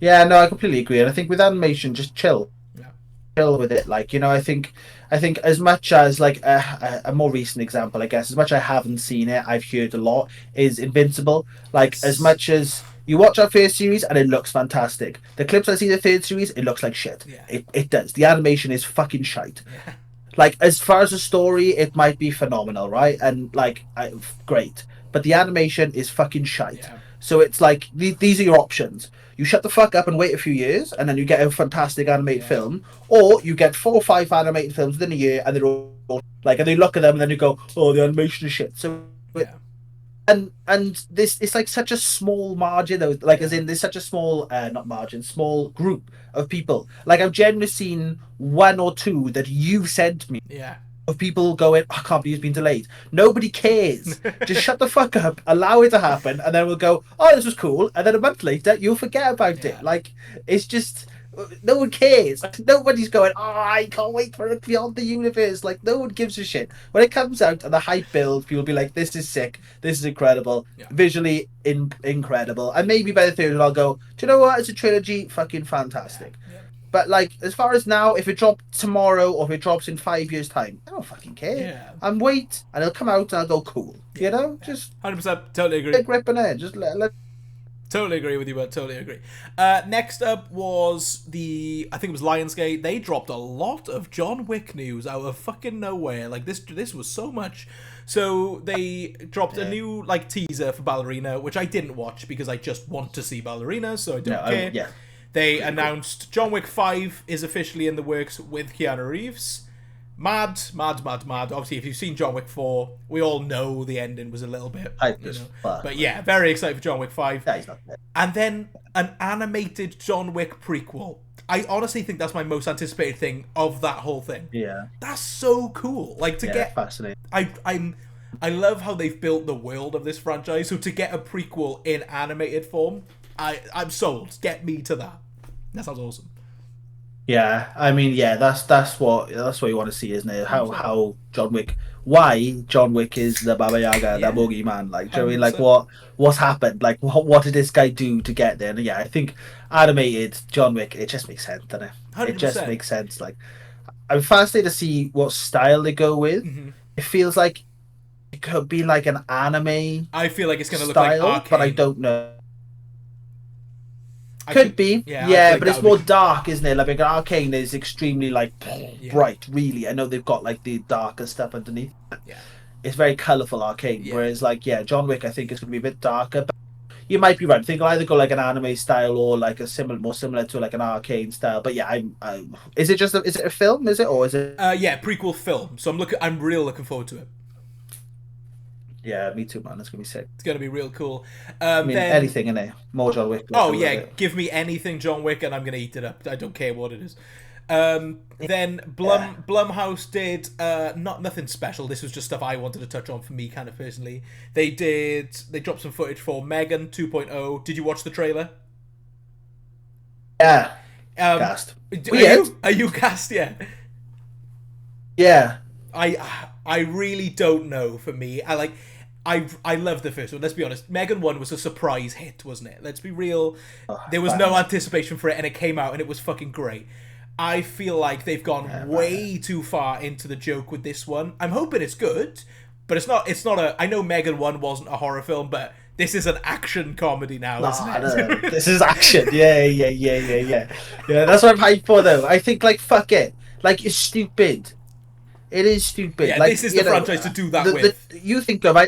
Yeah, no, I completely agree. And I think with animation, just chill. Yeah. Chill with it. Like, I think as much as, like, a more recent example, I guess, as much I haven't seen it, I've heard a lot, is Invincible. Like, as much as you watch our first series and it looks fantastic, the clips I see the third series, it looks like shit. Yeah. It does. The animation is fucking shite. Yeah. Like, as far as the story, it might be phenomenal, right? And, like, great. But the animation is fucking shite. Yeah. So it's like, these are your options. You shut the fuck up and wait a few years, and then you get a fantastic animated film, or you get 4 or 5 animated films within a year, and they're all like, and they look at them and then you go, oh, the animation is shit. So, Yeah. and this, it's like such a small margin, though. Like, as in, there's such a small, not margin, small group of people. Like, I've generally seen 1 or 2 that you sent me. Yeah. Of people going, I can't believe it's been delayed. Nobody cares. Just shut the fuck up, allow it to happen, and then we'll go, oh, this was cool. And then a month later, you'll forget about it. Like, it's just, no one cares. Nobody's going, oh, I can't wait for it beyond the universe. Like, no one gives a shit. When it comes out and the hype builds, people will be like, this is sick. This is incredible. Yeah. Visually incredible. And maybe by the third one, I'll go, do you know what? It's a trilogy. Fucking fantastic. Yeah. But, like, as far as now, if it drops tomorrow or if it drops in 5 years' time, I don't fucking care. Yeah. I'm wait, and it'll come out and I'll go, cool. You know? Just 100%. Totally agree. big rip in it. Just let. Totally agree with you, but totally agree. Next up was I think it was Lionsgate. They dropped a lot of John Wick news out of fucking nowhere. Like, this was so much. So they dropped a new, like, teaser for Ballerina, which I didn't watch because I just want to see Ballerina, so I don't care. They announced John Wick 5 is officially in the works with Keanu Reeves. Mad. Obviously, if you've seen John Wick 4, we all know the ending was a little bit, Hype you as know. fuck. But yeah, very excited for John Wick 5. Yeah, he's not dead. And then an animated John Wick prequel. I honestly think that's my most anticipated thing of that whole thing. Yeah. That's so cool. Like, to get... Fascinating. I love how they've built the world of this franchise, so to get a prequel in animated form, I'm sold. Get me to that. That sounds awesome. Yeah, I mean, yeah, that's what you want to see, isn't it? How John Wick, why John Wick is the Baba Yaga, the boogeyman. Like, do you know what I mean? Like, what's happened? Like, what did this guy do to get there? And yeah, I think animated John Wick, it just makes sense, doesn't it? 100%. It just makes sense. Like, I'm fascinated to see what style they go with. Mm-hmm. It feels like it could be like an anime. I feel like it's going to look style, like Arcane. but I don't know. Could be, yeah, but it's more dark, isn't it? Like Arcane is extremely like bright, really. I know they've got like the darker stuff underneath. Yeah, it's very colourful Arcane. Whereas like John Wick, I think is going to be a bit darker. But you might be right. I think I'll either go like an anime style or like more similar to like an Arcane style. But yeah, is it is it a film? Is it or is it? Yeah, prequel film. So I'm real looking forward to it. Yeah, me too, man. It's gonna be sick. It's gonna be real cool. I mean, anything in it. More John Wick. Oh yeah, give me anything John Wick, and I'm gonna eat it up. I don't care what it is. Then Blumhouse did nothing special. This was just stuff I wanted to touch on for me, kind of personally. They dropped some footage for Megan 2.0. Did you watch the trailer? Yeah. Cast. Are you cast? Yeah. Yeah. I really don't know. For me, I love the first one. Let's be honest. Megan 1 was a surprise hit, wasn't it? Let's be real. There was no anticipation for it, and it came out, and it was fucking great. I feel like they've gone way too far into the joke with this one. I'm hoping it's good, but it's not a... I know Megan 1 wasn't a horror film, but this is an action comedy now, isn't it? No. This is action. Yeah. Yeah, that's what I'm hyped for, though. I think, like, fuck it. Like, it's stupid. It is stupid. Yeah, like, this is the franchise to do that with. You think of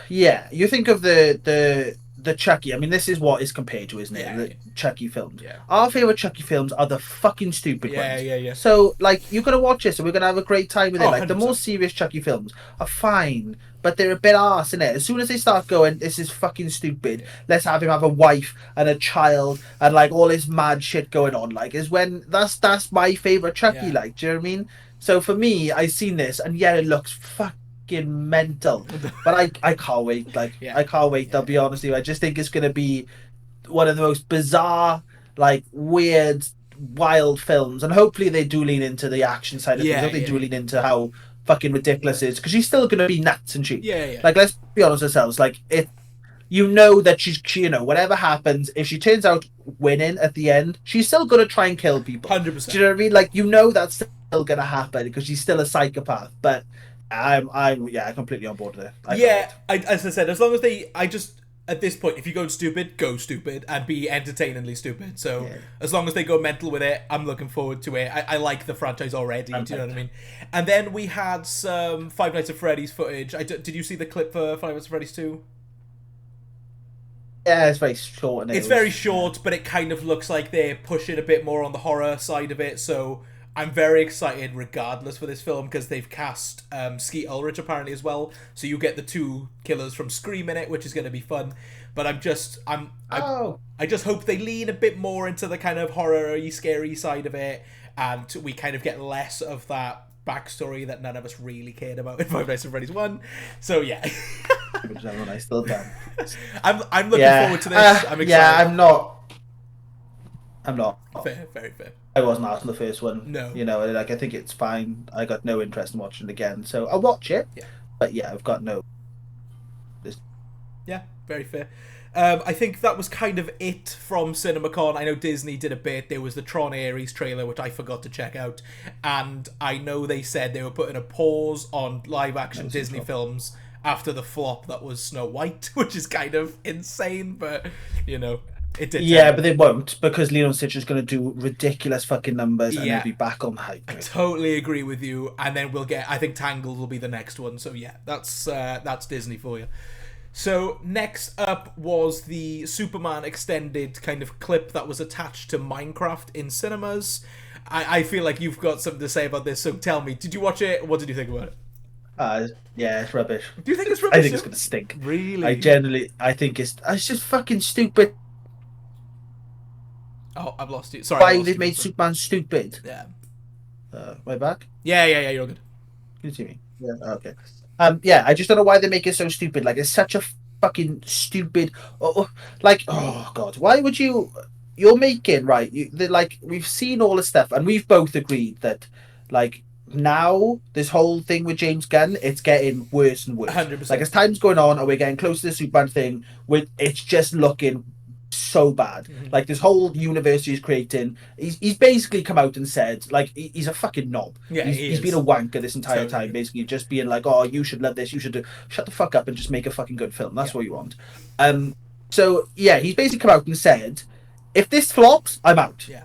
you think of the Chucky. I mean, this is what is compared to, isn't it? Yeah, the Chucky films. Yeah. Our favorite Chucky films are the fucking stupid ones. Yeah. So, like, you're gonna watch this, and we're gonna have a great time with it. Like, 100%. the more serious Chucky films are fine, but they're a bit arse, innit? As soon as they start going, this is fucking stupid. Let's have him have a wife and a child and like all this mad shit going on. Like, is when that's my favorite Chucky. Yeah. Like, do you know what I mean? So for me, I've seen this, and yeah, it looks fucking mental, but I can't wait. Like, I can't wait. I'll be honest with you. I just think it's gonna be one of the most bizarre, like, weird, wild films, and hopefully they do lean into the action side of things. I hope they do lean into how fucking ridiculous it is, because she's still gonna be nuts, and she. Yeah. Like, let's be honest with ourselves. Like, you know that she, you know, whatever happens, if she turns out winning at the end, she's still gonna try and kill people. 100%. Do you know what I mean? Like, you know that's still gonna happen because she's still a psychopath. But I'm completely on board with it. As I said, as long as at this point, if you go stupid, go stupid and be entertainingly stupid. So as long as they go mental with it, I'm looking forward to it. I like the franchise already. Do you know what I mean? And then we had some Five Nights at Freddy's footage. Did you see the clip for Five Nights at Freddy's 2? Yeah, it's very short. It's very short, but it kind of looks like they're pushing a bit more on the horror side of it. So I'm very excited regardless for this film, because they've cast Skeet Ulrich apparently as well. So you get the two killers from Scream in it, which is going to be fun. But I just hope they lean a bit more into the kind of horror-y, scary side of it, and we kind of get less of that backstory that none of us really cared about in Five Nights at Freddy's 1. So yeah. I still can. I'm looking forward to this. I'm excited. Yeah, I'm not. Fair, very fair. I wasn't after the first one. No. You know, like, I think it's fine. I got no interest in watching it again. So I'll watch it. Yeah. But yeah, I've got no. Yeah, very fair. I think that was kind of it from CinemaCon. I know Disney did a bit. There was the Tron Ares trailer, which I forgot to check out. And I know they said they were putting a pause on live-action Disney films after the flop that was Snow White, which is kind of insane, but, you know, it did. Yeah, but they won't, because Lilo and Stitch is going to do ridiculous fucking numbers, and they'll be back on hype. I totally agree with you. And then I think Tangled will be the next one. So yeah, that's Disney for you. So next up was the Superman extended kind of clip that was attached to Minecraft in cinemas. I feel like you've got something to say about this, so tell me. Did you watch it? What did you think about it? Yeah, it's rubbish. Do you think it's I rubbish? think it's gonna stink. Really? I think it's just fucking stupid. Oh, I've lost you. Sorry, I Why lost they've you. made Superman stupid? Yeah. Way back. Yeah. You're good. Can you see me? Yeah. Okay. Yeah, I just don't know why they make it so stupid. Like, it's such a fucking stupid. Like, oh god, why would you? You're making right. Like, we've seen all the stuff, and we've both agreed that, like, now this whole thing with James Gunn, it's getting worse and worse. 100%. Like, as time's going on, and we're getting close to the Superman thing, with it's just looking so bad. Like, this whole universe he's creating, he's basically come out and said, like, he's a fucking knob. Yeah, he's been a wanker this entire time, basically just being like, oh, you should love this, you should shut the fuck up and just make a fucking good film. That's what you want. So yeah, he's basically come out and said, if this flops, I'm out. Yeah.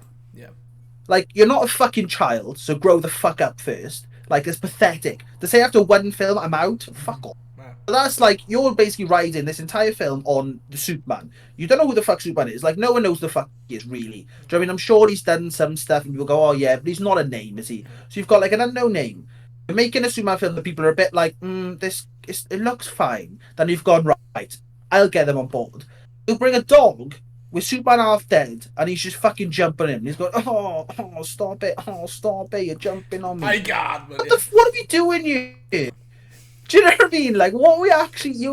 Like, you're not a fucking child, so grow the fuck up first. Like, it's pathetic to say after one film I'm out. Fuck off. But that's like, you're basically riding this entire film on the Superman. You don't know who the fuck Superman is. Like, no one knows the fuck he is, really. Do you know what I mean? I'm sure he's done some stuff and people go, oh yeah, but he's not a name, is he? So you've got like an unknown name. You're making a Superman film that people are a bit like, it looks fine. Then you've gone, right, I'll get them on board. You'll bring a dog with Superman half dead and he's just fucking jumping in. He's going, oh, stop it, you're jumping on me. My God, what are we doing here? Do you know what I mean? Like, what we actually,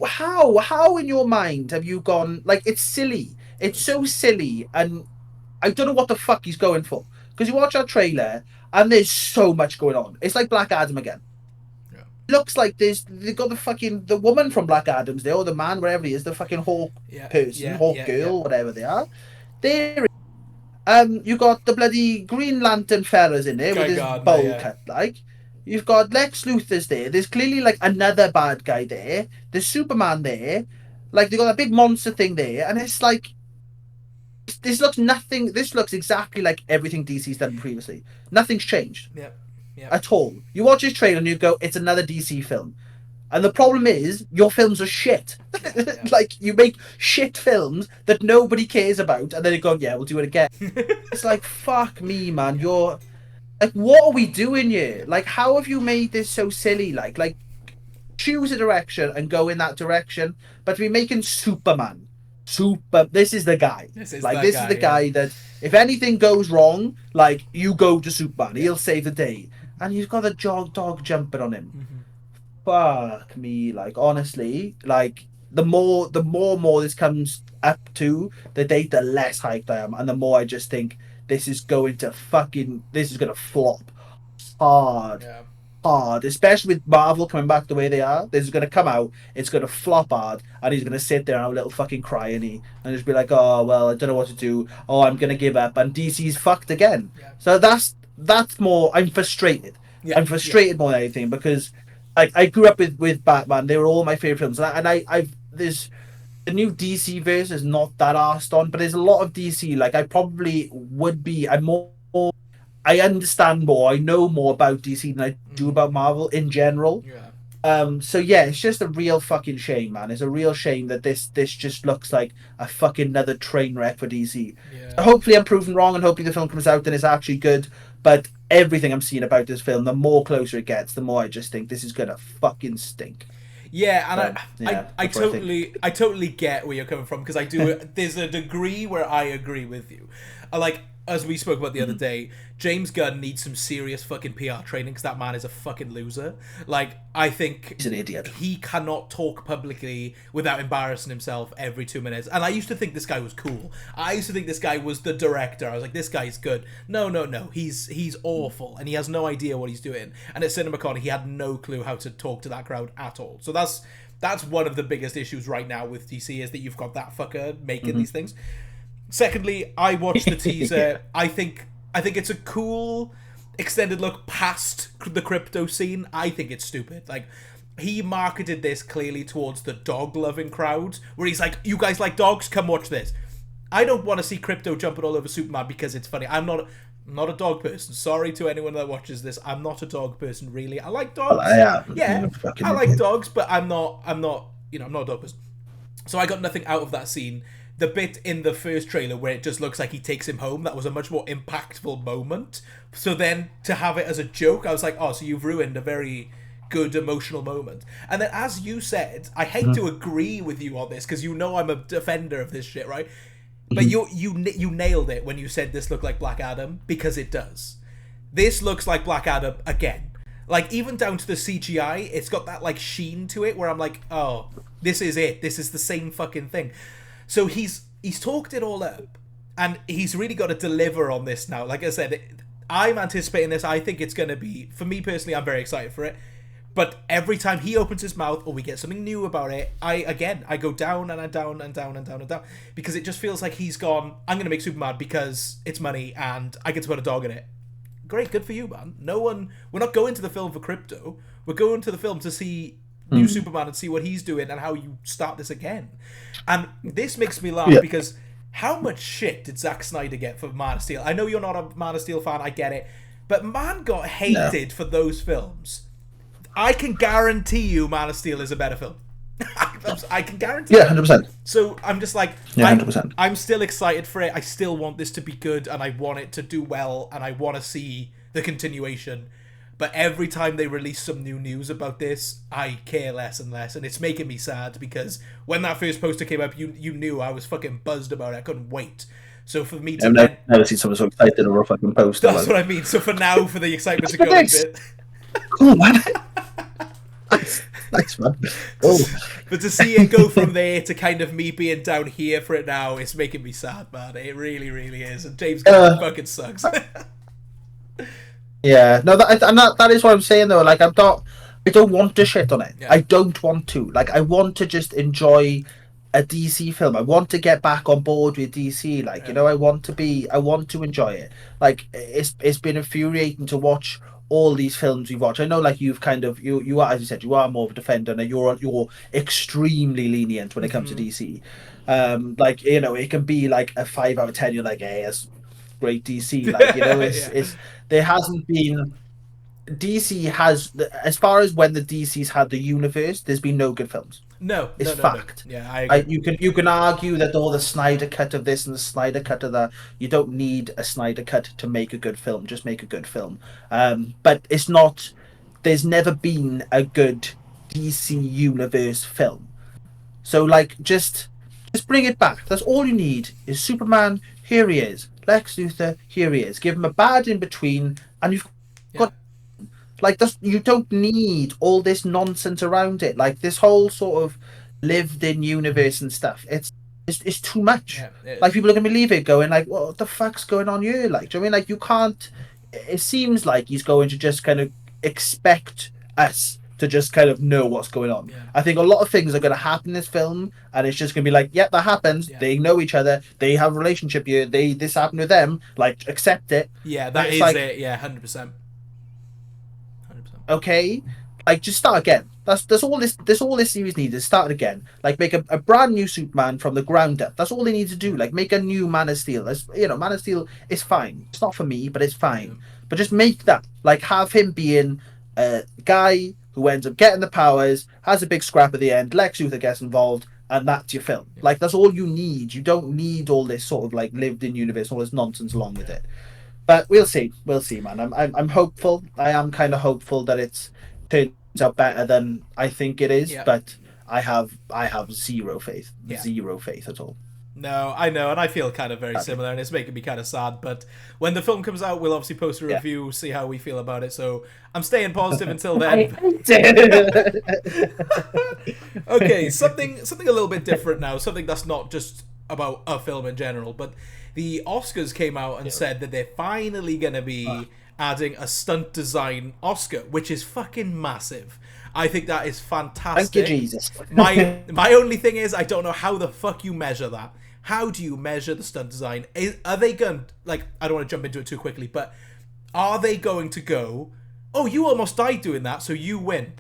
how in your mind have you gone, like, it's silly. It's so silly, and I don't know what the fuck he's going for. Because you watch that trailer, and there's so much going on. It's like Black Adam again. Yeah. It looks like they've got the woman from Black Adam's there, or the man, wherever he is, the fucking Hawk Hawk girl, whatever they are. They're you got the bloody Green Lantern fellas in there with his bowl cut, like. You've got Lex Luthor's there. There's clearly like another bad guy there. There's Superman there. Like, they got a big monster thing there, and it's like, this looks nothing. This looks exactly like everything DC's done previously. Nothing's changed. Yeah. At all. You watch this trailer and you go, it's another DC film. And the problem is, your films are shit. Like, you make shit films that nobody cares about, and then you go, yeah, we'll do it again. It's like, fuck me, man. You're... Like, what are we doing here? Like, how have you made this so silly? Like, choose a direction and go in that direction. But to be making Superman, this is the guy. This is the guy that, if anything goes wrong, like, you go to Superman. He'll save the day. And you've got a dog jumping on him. Fuck me. Like, honestly, like, the more this comes up to the date, the less hyped I am. And the more I just think, this is going to flop hard, especially with Marvel coming back the way they are. This is going to come out, it's going to flop hard, and he's going to sit there and have a little fucking cry, and just be like, oh, well, I don't know what to do, oh, I'm going to give up, and DC's fucked again. So that's more, I'm frustrated. I'm frustrated more than anything, because I grew up with Batman. They were all my favourite films, and there's the new DC verse is not that arsed on, but there's a lot of DC. Like, I probably would be. I understand more. I know more about DC than I do about Marvel in general. So yeah, it's just a real fucking shame, man. It's a real shame that this just looks like a fucking another train wreck for DC. Hopefully, I'm proven wrong, and hopefully the film comes out and it's actually good. But everything I'm seeing about this film, the more closer it gets, the more I just think this is gonna fucking stink. Yeah, and I totally get where you're coming from, because I do. There's a degree where I agree with you. Like, as we spoke about the other day, James Gunn needs some serious fucking PR training, because that man is a fucking loser. Like, I think he's an idiot. He cannot talk publicly without embarrassing himself every 2 minutes. And I used to think this guy was cool. I used to think this guy was the director. I was like, this guy's good. No. He's awful, and he has no idea what he's doing. And at CinemaCon, he had no clue how to talk to that crowd at all. So that's one of the biggest issues right now with DC, is that you've got that fucker making these things. Secondly, I watched the teaser. I think it's a cool extended look past the crypto scene. I think it's stupid. Like, he marketed this clearly towards the dog-loving crowd, where he's like, you guys like dogs? Come watch this. I don't want to see Crypto jumping all over Superman because it's funny. I'm not a dog person. Sorry to anyone that watches this. I'm not a dog person, really. I like dogs. I like dogs, but I'm not a dog person. So I got nothing out of that scene. the bit in the first trailer where it just looks like he takes him home, that was a much more impactful moment. So then to have it as a joke, I was like, oh, so you've ruined a very good emotional moment. And then, as you said, I hate to agree with you on this because you know I'm a defender of this shit, right? But you nailed it when you said this looked like Black Adam, because it does. This looks like Black Adam again. Like, even down to the CGI, it's got that, like, sheen to it where I'm like, oh, this is it. This is the same fucking thing. So he's talked it all up, and he's really got to deliver on this now. Like I said, I'm anticipating this. I think it's going to be, for me personally, I'm very excited for it. But every time he opens his mouth or we get something new about it, I go down and down and down and down and down, because it just feels like he's gone, I'm going to make Superman because it's money and I get to put a dog in it. Great, good for you, man. We're not going to the film for crypto. We're going to the film to see new Superman and see what he's doing and how you start this again. And this makes me laugh because how much shit did Zack Snyder get for Man of Steel? I know you're not a Man of Steel fan, I get it. But man got hated for those films. I can guarantee you Man of Steel is a better film. I can guarantee Yeah, 100%. So I'm just like, 100%. I'm still excited for it. I still want this to be good, and I want it to do well, and I want to see the continuation. But every time they release some new news about this, I care less and less, and it's making me sad, because when that first poster came up, you knew I was fucking buzzed about it. I couldn't wait. So for me to I've never seen someone so excited over a fucking poster. That's what I mean. So for now, for the excitement to go a bit. Cool, man. Nice, man. Oh. But to see it go from there to kind of me being down here for it now, it's making me sad, man. It really, really is. And James Gunn fucking sucks. Yeah, no, that is what I'm saying though. Like, I don't want to shit on it. Yeah. I don't want to. Like, I want to just enjoy a DC film. I want to get back on board with DC. Like, you know, I want to enjoy it. Like, it's been infuriating to watch all these films we've watched. I know, like, you've kind of you are, as you said, you are more of a defender, and you're extremely lenient when it comes to DC. Like, you know, it can be like a 5 out of 10. You're like, hey, it's great DC. Like, you know, it's there hasn't been. DC has, as far as when the DC's had the universe, there's been no good films. No, it's fact. No. Yeah, I agree. You can argue that all the Snyder cut of this and the Snyder cut of that. You don't need a Snyder cut to make a good film. Just make a good film. But it's not. There's never been a good DC universe film. So, like, just bring it back. That's all you need. Is Superman? Here he is. Lex Luthor. Here he is. Give him a bad in between, and you've got. Like, you don't need all this nonsense around it. Like, this whole sort of lived-in universe and stuff. It's too much. Yeah, like, people are going to leave it going, like, what the fuck's going on here? Like, do you know what I mean? Like, you can't... It seems like he's going to just kind of expect us to just kind of know what's going on. Yeah. I think a lot of things are going to happen in this film, and it's just going to be like, yeah, that happens. Yeah. They know each other. They have a relationship here. This happened with them. Like, accept it. Yeah, that is like, it. Yeah, 100%. Okay, like, just start again. That's all this series needs is start again. Like, make a brand new Superman from the ground up. That's all they need to do. Like, make a new Man of Steel. You know, Man of Steel is fine. It's not for me, but it's fine. But just make that. Like, have him being a guy who ends up getting the powers, has a big scrap at the end, Lex Luthor gets involved, and that's your film. Like, that's all you need. You don't need all this sort of, like, lived-in universe, all this nonsense along with it. But we'll see, man. I'm hopeful. I am kind of hopeful that it turns out better than I think it is. Yeah. But I have zero faith, zero faith at all. No, I know, and I feel kind of very similar, and it's making me kind of sad. But when the film comes out, we'll obviously post a review, see how we feel about it. So I'm staying positive until then. Okay, something a little bit different now. Something that's not just about a film in general, but the Oscars came out and said that they're finally going to be adding a stunt design Oscar, which is fucking massive. I think that is fantastic. Thank you, Jesus. my only thing is, I don't know how the fuck you measure that. How do you measure the stunt design? Are they going, like, I don't want to jump into it too quickly, but are they going to go, oh, you almost died doing that, so you win?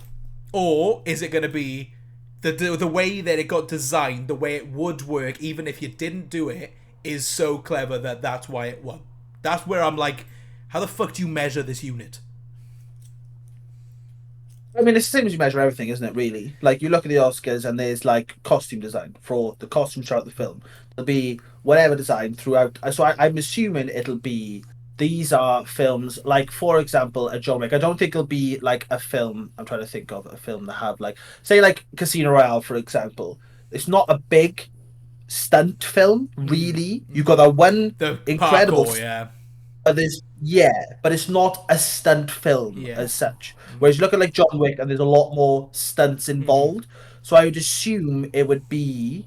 Or is it going to be the way that it got designed, the way it would work, even if you didn't do it, is so clever that that's why it won? That's where I'm like, how the fuck do you measure this unit? I mean, it's the same as you measure everything, isn't it? Really, like you look at the Oscars and there's like costume design for the costumes throughout the film. There'll be whatever design throughout. So I'm assuming it'll be these are films like, for example, a John Wick. I don't think it'll be like a film. I'm trying to think of a film that have like, say, like Casino Royale, for example. It's not a big stunt film, really. You got that one The incredible, parkour, yeah. but there's yeah, but it's not a stunt film Yeah. as such. Whereas you look at like John Wick, and there's a lot more stunts involved. So I would assume it would be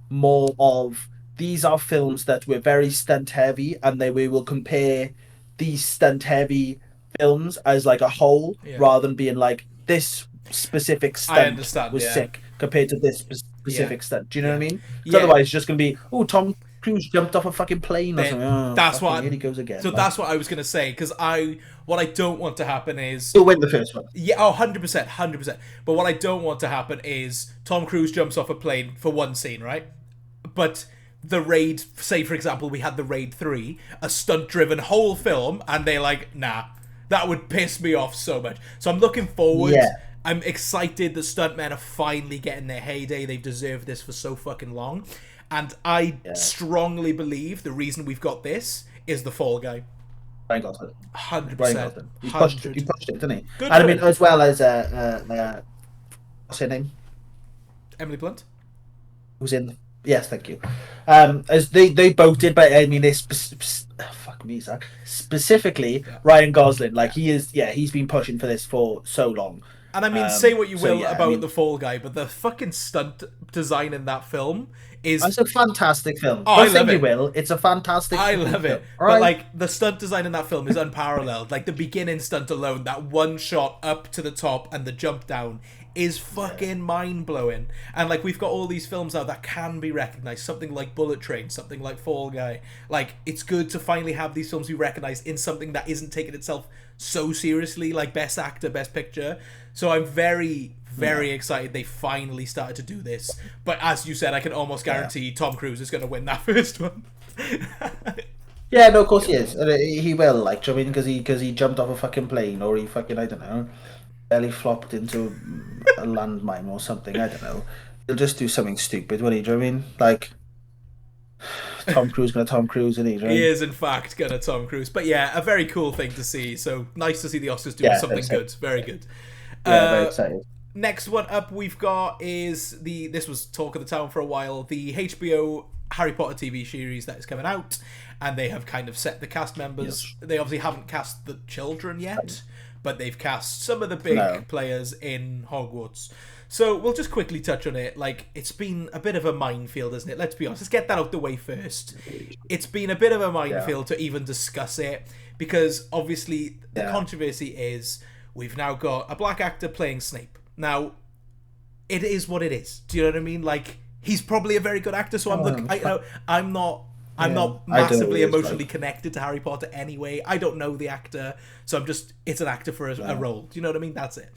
more of these are films that were very stunt heavy, and they we will compare these stunt heavy films as like a whole, Yeah. rather than being like this specific I stunt understand, was yeah. sick compared to this Yeah. specific stunt. Do you know what I Yeah. mean? Because Yeah. otherwise, it's just gonna be, oh, Tom Cruise jumped off a fucking plane or Then something. Oh, that's fucking what here he goes again. so Like, that's what I was gonna say, because what I don't want to happen is, he'll win the first one. yeah, oh, 100%, 100%. But what I don't want to happen is Tom Cruise jumps off a plane for one scene, right? But the Raid, say for example, we had the Raid 3, a stunt-driven whole film, and they're like, nah, that would piss me off so much. So I'm looking forward. Yeah. I'm excited the stuntmen are finally getting their heyday. They've deserved this for so fucking long. And I Yeah. strongly believe the reason we've got this is the Fall Guy. Ryan Gosling. Ryan 100%. Gosling. He 100. pushed it, didn't he? Good And I for mean, him. as well as what's her name? Emily Blunt? Who's in? Yes, thank you. As they both did, but I mean, fuck me, Zach. Specifically, Ryan Gosling, like he is, yeah, he's been pushing for this for so long. And I mean, say what you So will yeah, about I mean, the Fall Guy, but the fucking stunt design in that film is. it's a fantastic film. Oh, I Don't love think you it. will. It's a fantastic. I fucking love it. film. All But right. like the stunt design in that film is unparalleled. Like the beginning stunt alone, that one shot up to the top and the jump down is fucking mind blowing. And like we've got all these films now that can be recognized. Something like Bullet Train, something like Fall Guy. Like it's good to finally have these films be recognized in something that isn't taking itself so seriously, like Best Actor, Best Picture. So I'm very excited they finally started to do this. But as you said, I can almost guarantee Tom Cruise is going to win that first one. Yeah, no, of course he is. And he will, like, do you know what I mean? Because he jumped off a fucking plane, or he fucking, I don't know, belly flopped into a landmine or something. I don't know. He'll just do something stupid, won't he? Do you know what I mean? Like, Tom Cruise gonna Tom Cruise, isn't he? Do you know what I He mean? is, in fact, gonna Tom Cruise. But yeah, a very cool thing to see. So nice to see the Oscars doing Yeah, something that's good. it. Very good. Yeah, very excited. Next one up we've got is this was talk of the town for a while, the HBO Harry Potter TV series that is coming out, and they have kind of set the cast members. Yes. They obviously haven't cast the children yet, but they've cast some of the big No. players in Hogwarts. So we'll just quickly touch on it. Like, it's been a bit of a minefield, isn't it? Let's be honest. Let's get that out the way first. It's been a bit of a minefield to even discuss it, because obviously the Yeah. controversy is we've now got a black actor playing Snape. Now, it is what it is. Do you know what I mean? Like, he's probably a very good actor, so I'm not I don't know massively who he is, emotionally like. connected to Harry Potter anyway. I don't know the actor, so it's an actor for a role. Do you know what I mean? That's it.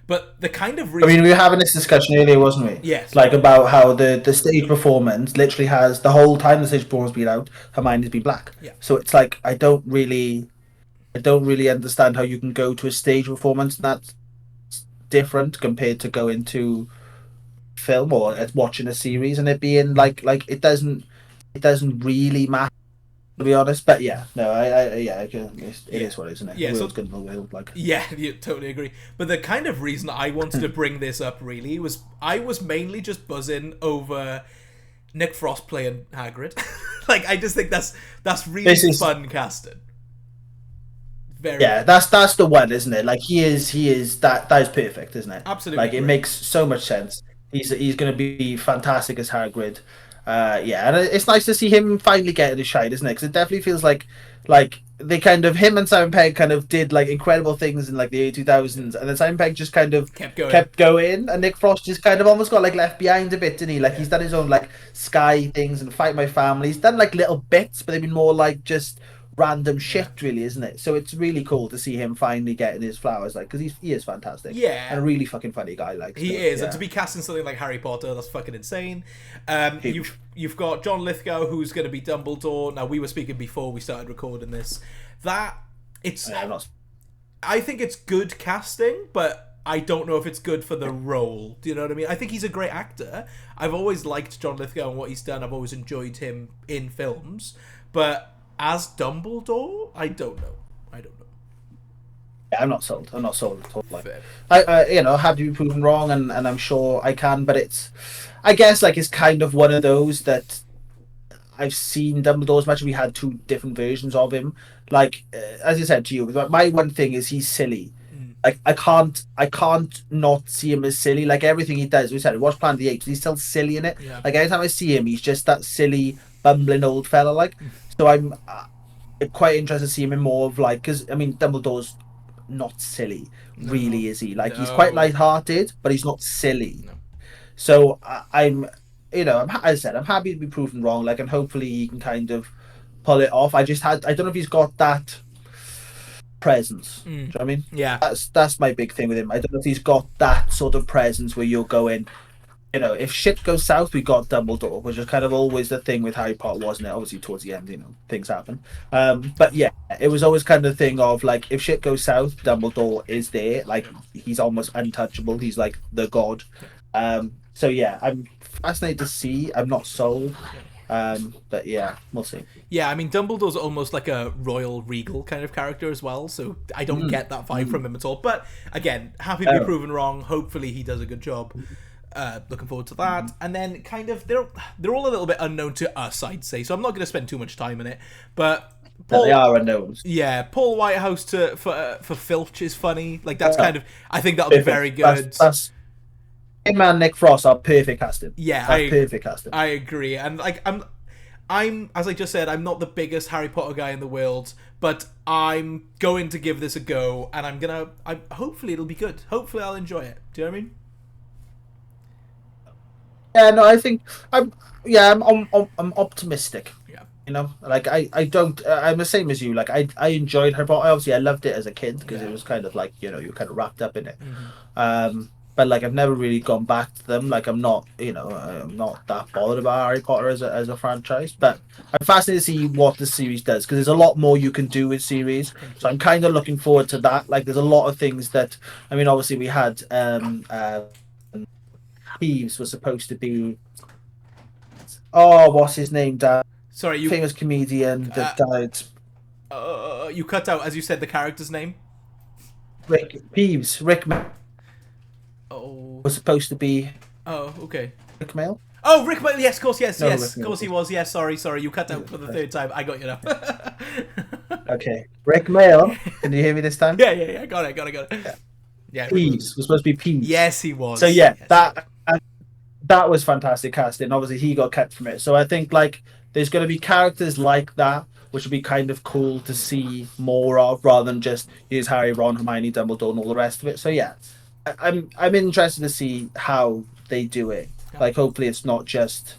But the kind of I reason, mean, we were having this discussion earlier, wasn't we? Yes. Like about how the stage performance literally has the whole time the stage performance been out, Hermione's been black. Yeah. So it's like I don't really understand how you can go to a stage performance that's different compared to going to film or watching a series and it being like it doesn't really matter, to be honest. But yeah, no, it is what it is, isn't it? Yeah, The so- world's gonna will, like. yeah, you totally agree. But the kind of reason I wanted to bring this up really was I was mainly just buzzing over Nick Frost playing Hagrid. Like, I just think that's really This is- fun casting. Very Yeah, that's the one, isn't it? Like he is that is perfect, isn't it? Absolutely Like it great. makes so much sense. He's going to be fantastic as Hagrid. Yeah, and it's nice to see him finally getting his shine, isn't it? Because it definitely feels like they kind of him and Simon Pegg kind of did like incredible things in like the early 2000s, and then Simon Pegg just kind of kept going. and Nick Frost just kind of almost got like left behind a bit, didn't he? Like he's done his own like Sky things and Fight My Family. He's done like little bits, but they've been more like just random shit, really, isn't it? So it's really cool to see him finally getting his flowers, like, because he is fantastic. Yeah. And a really fucking funny guy, like. He so, is, yeah. and to be casting something like Harry Potter, that's fucking insane. Huge. You've got John Lithgow, who's going to be Dumbledore. Now, we were speaking before we started recording this. That it's I'm not. I think it's good casting, but I don't know if it's good for the role. Do you know what I mean? I think he's a great actor. I've always liked John Lithgow and what he's done. I've always enjoyed him in films. But as Dumbledore, I don't know. I don't know. Yeah, I'm not sold. I'm not sold at all. Like, Fair. have to be proven wrong, and I'm sure I can. But I guess, like, it's kind of one of those that I've seen Dumbledore as much as we had two different versions of him. Like, as I said to you, my one thing is he's silly. Like, I can't not see him as silly. Like, everything he does, we said, watch Planet of the Apes, he's still silly in it. Yeah. Like, every time I see him, he's just that silly, bumbling old fella. Like, so I'm quite interested to see him in more of, like, because I mean, Dumbledore's not silly, really, is he? Like, he's quite light-hearted, but he's not silly. No. So I'm, as I said, I'm happy to be proven wrong. Like, and hopefully he can kind of pull it off. I don't know if he's got that presence. Do you know what I mean? Yeah. That's my big thing with him. I don't know if he's got that sort of presence where you're going, if shit goes south, we got Dumbledore, which is kind of always the thing with Harry Potter, wasn't it? Obviously, towards the end, things happen. But yeah, it was always kind of the thing of, like, if shit goes south, Dumbledore is there. Like, he's almost untouchable. He's like the god. So yeah, I'm fascinated to see. I'm not sold. But yeah, we'll see. Yeah, I mean, Dumbledore's almost like a royal regal kind of character as well, so I don't get that vibe from him at all. But again, happy to be proven wrong. Hopefully he does a good job. Looking forward to that. And then kind of they're all a little bit unknown to us, I'd say, so I'm not going to spend too much time in it. But They are unknowns. Yeah, Paul Whitehouse for Filch is funny. Like, that's kind of, I think that'll be very good. That's him and Nick Frost are perfect casting. Yeah, perfect casting. I agree. And like I'm as I just said, I'm not the biggest Harry Potter guy in the world, but I'm going to give this a go, and hopefully it'll be good. Hopefully I'll enjoy it. Do you know what I mean? Yeah, no, I think I'm optimistic. Yeah. Like, I don't. I'm the same as you. Like, I enjoyed Harry Potter. Obviously, I loved it as a kid because it was kind of like, you're kind of wrapped up in it. But like, I've never really gone back to them. Like, I'm not that bothered about Harry Potter as a franchise. But I'm fascinated to see what the series does, because there's a lot more you can do with series. So I'm kind of looking forward to that. Like, there's a lot of things that, I mean, obviously we had Peeves was supposed to be, what's his name, Dan? Sorry, you famous comedian that died. You cut out as you said the character's name. Rick Peeves. Rick was supposed to be. Oh, okay. Rick Mail. Oh, Rick Mail. Yes, of course, yes, No, yes, of course he was. Yes, sorry, you cut out for the third time. I got you now. Okay, Rick Mail. Can you hear me this time? Yeah. Got it. Yeah. Peeves was supposed to be Peeves. Yes, he was. So yeah, yes. that was fantastic casting. Obviously, he got cut from it. So I think, like, there's going to be characters like that, which would be kind of cool to see more of, rather than just here's Harry, Ron, Hermione, Dumbledore, and all the rest of it. So yeah, I'm interested to see how they do it. Like, hopefully it's not just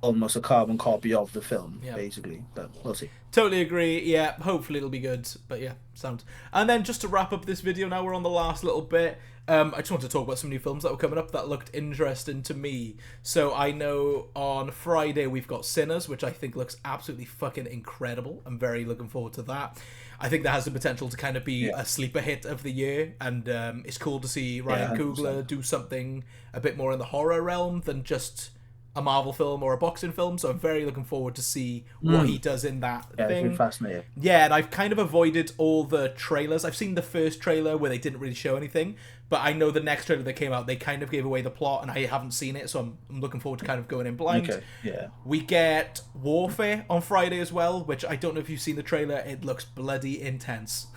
almost a carbon copy of the film, basically. But we'll see. Totally agree. Yeah, hopefully it'll be good. But yeah, sounds. And then just to wrap up this video, now we're on the last little bit. I just want to talk about some new films that were coming up that looked interesting to me. So I know on Friday we've got Sinners, which I think looks absolutely fucking incredible. I'm very looking forward to that. I think that has the potential to kind of be a sleeper hit of the year, and it's cool to see Ryan Coogler do something a bit more in the horror realm than just a Marvel film or a boxing film. So I'm very looking forward to see what he does in that thing. It's been fascinating. Yeah, and I've kind of avoided all the trailers. I've seen the first trailer where they didn't really show anything, but I know the next trailer that came out, they kind of gave away the plot, and I haven't seen it, so I'm looking forward to kind of going in blind. Okay, yeah. We get Warfare on Friday as well, which I don't know if you've seen the trailer. It looks bloody intense.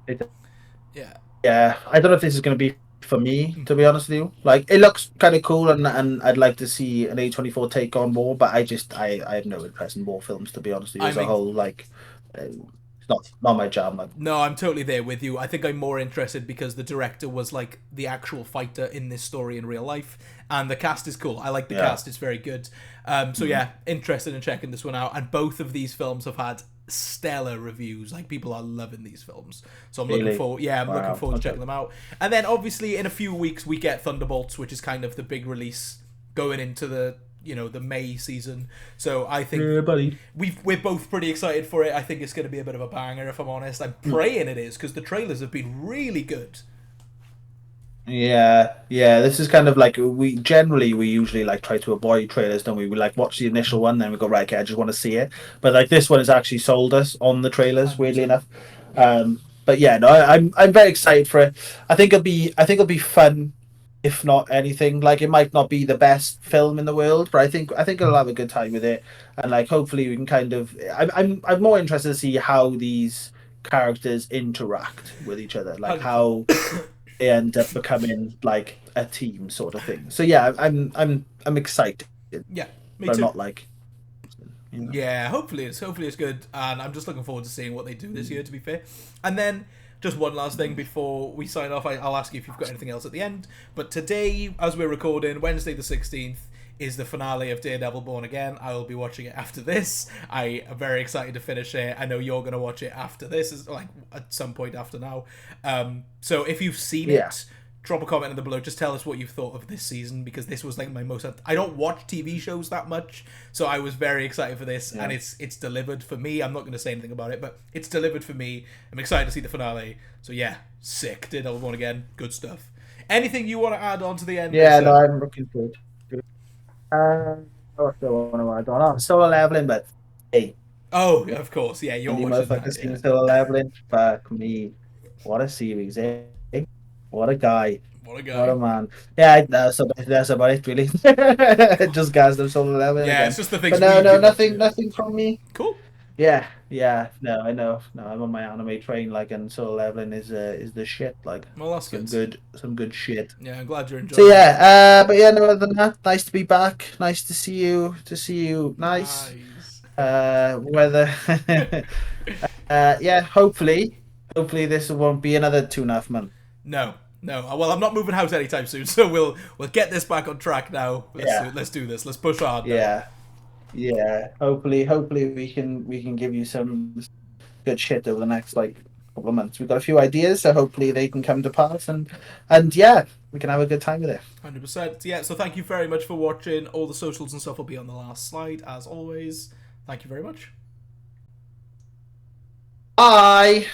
Yeah. Yeah, I don't know if this is going to be for me, to be honest with you. Like, it looks kind of cool, and I'd like to see an A24 take on more, but I have no interest in war films, to be honest with you, as a whole. Like, it's not my jam. Like. No, I'm totally there with you. I think I'm more interested because the director was like the actual fighter in this story in real life, and the cast is cool. I like the cast; it's very good. So yeah, interested in checking this one out. And both of these films have had stellar reviews. Like, people are loving these films, so I'm looking forward. Yeah, I'm looking forward to checking them out. And then obviously in a few weeks we get Thunderbolts, which is kind of the big release going into the the May season. So I think Yeah, buddy. we're both pretty excited for it. I think it's going to be a bit of a banger, if I'm honest. I'm praying it is, because the trailers have been really good. Yeah, yeah. This is kind of like we usually like try to avoid trailers, don't we? We like watch the initial one, then we go right. Okay, I just want to see it. But like this one has actually sold us on the trailers, weirdly 100%. enough. But yeah, no, I'm very excited for it. I think it'll be fun, if not anything. Like it might not be the best film in the world, but I think I'll have a good time with it, and like hopefully we can kind of. I'm more interested to see how these characters interact with each other, like 100%. how they end up becoming like a team sort of thing. So yeah, I'm excited, Yeah, me but I'm too. not like Yeah, hopefully it's good, and I'm just looking forward to seeing what they do this year. To be fair, and then just one last thing before we sign off, I'll ask you if you've got anything else at the end. But today, as we're recording, Wednesday the 16th is the finale of Daredevil Born Again. I will be watching it after this. I am very excited to finish it. I know you're going to watch it after this, like at some point after now. So if you've seen yeah. it, drop a comment in the below. Just tell us what you've thought of this season, because this was like my most. I don't watch TV shows that much, so I was very excited for this, and it's delivered for me. I'm not going to say anything about it, but it's delivered for me. I'm excited to see the finale. So yeah, sick. Daredevil Born Again, good stuff. Anything you want to add on to the end? Yeah, no, Lisa? I'm looking forward to it. I still want to add on. I'm still leveling, but hey, Oh, of course. Yeah, you're any watching that. motherfuckers Yeah, seen still leveling? Fuck me. What a series, eh? What a guy. what a What a guy. man. Yeah, that's about it, really. Just guys, them solo leveling Yeah, it's again. just the things But we no, no, do watch. nothing, Yeah, nothing from me. cool. Yeah, yeah, no, I know. No, I'm on my anime train, like, and solo leveling is the shit, like, Well, that's good. some good shit. Yeah, I'm glad you're So enjoying it. yeah, but yeah, no, other than that, nice to be back. Nice to see you. Nice. Nice. Whether, yeah, hopefully this won't be another 2.5 months. No, no. Well, I'm not moving house anytime soon, so we'll get this back on track now. Yeah, Let's do this. Let's push hard now. yeah, yeah. Hopefully we can give you some good shit over the next like couple of months. We've got a few ideas, so hopefully they can come to pass, and yeah, we can have a good time with it. 100%. Yeah. So thank you very much for watching. All the socials and stuff will be on the last slide, as always. Thank you very much. Bye.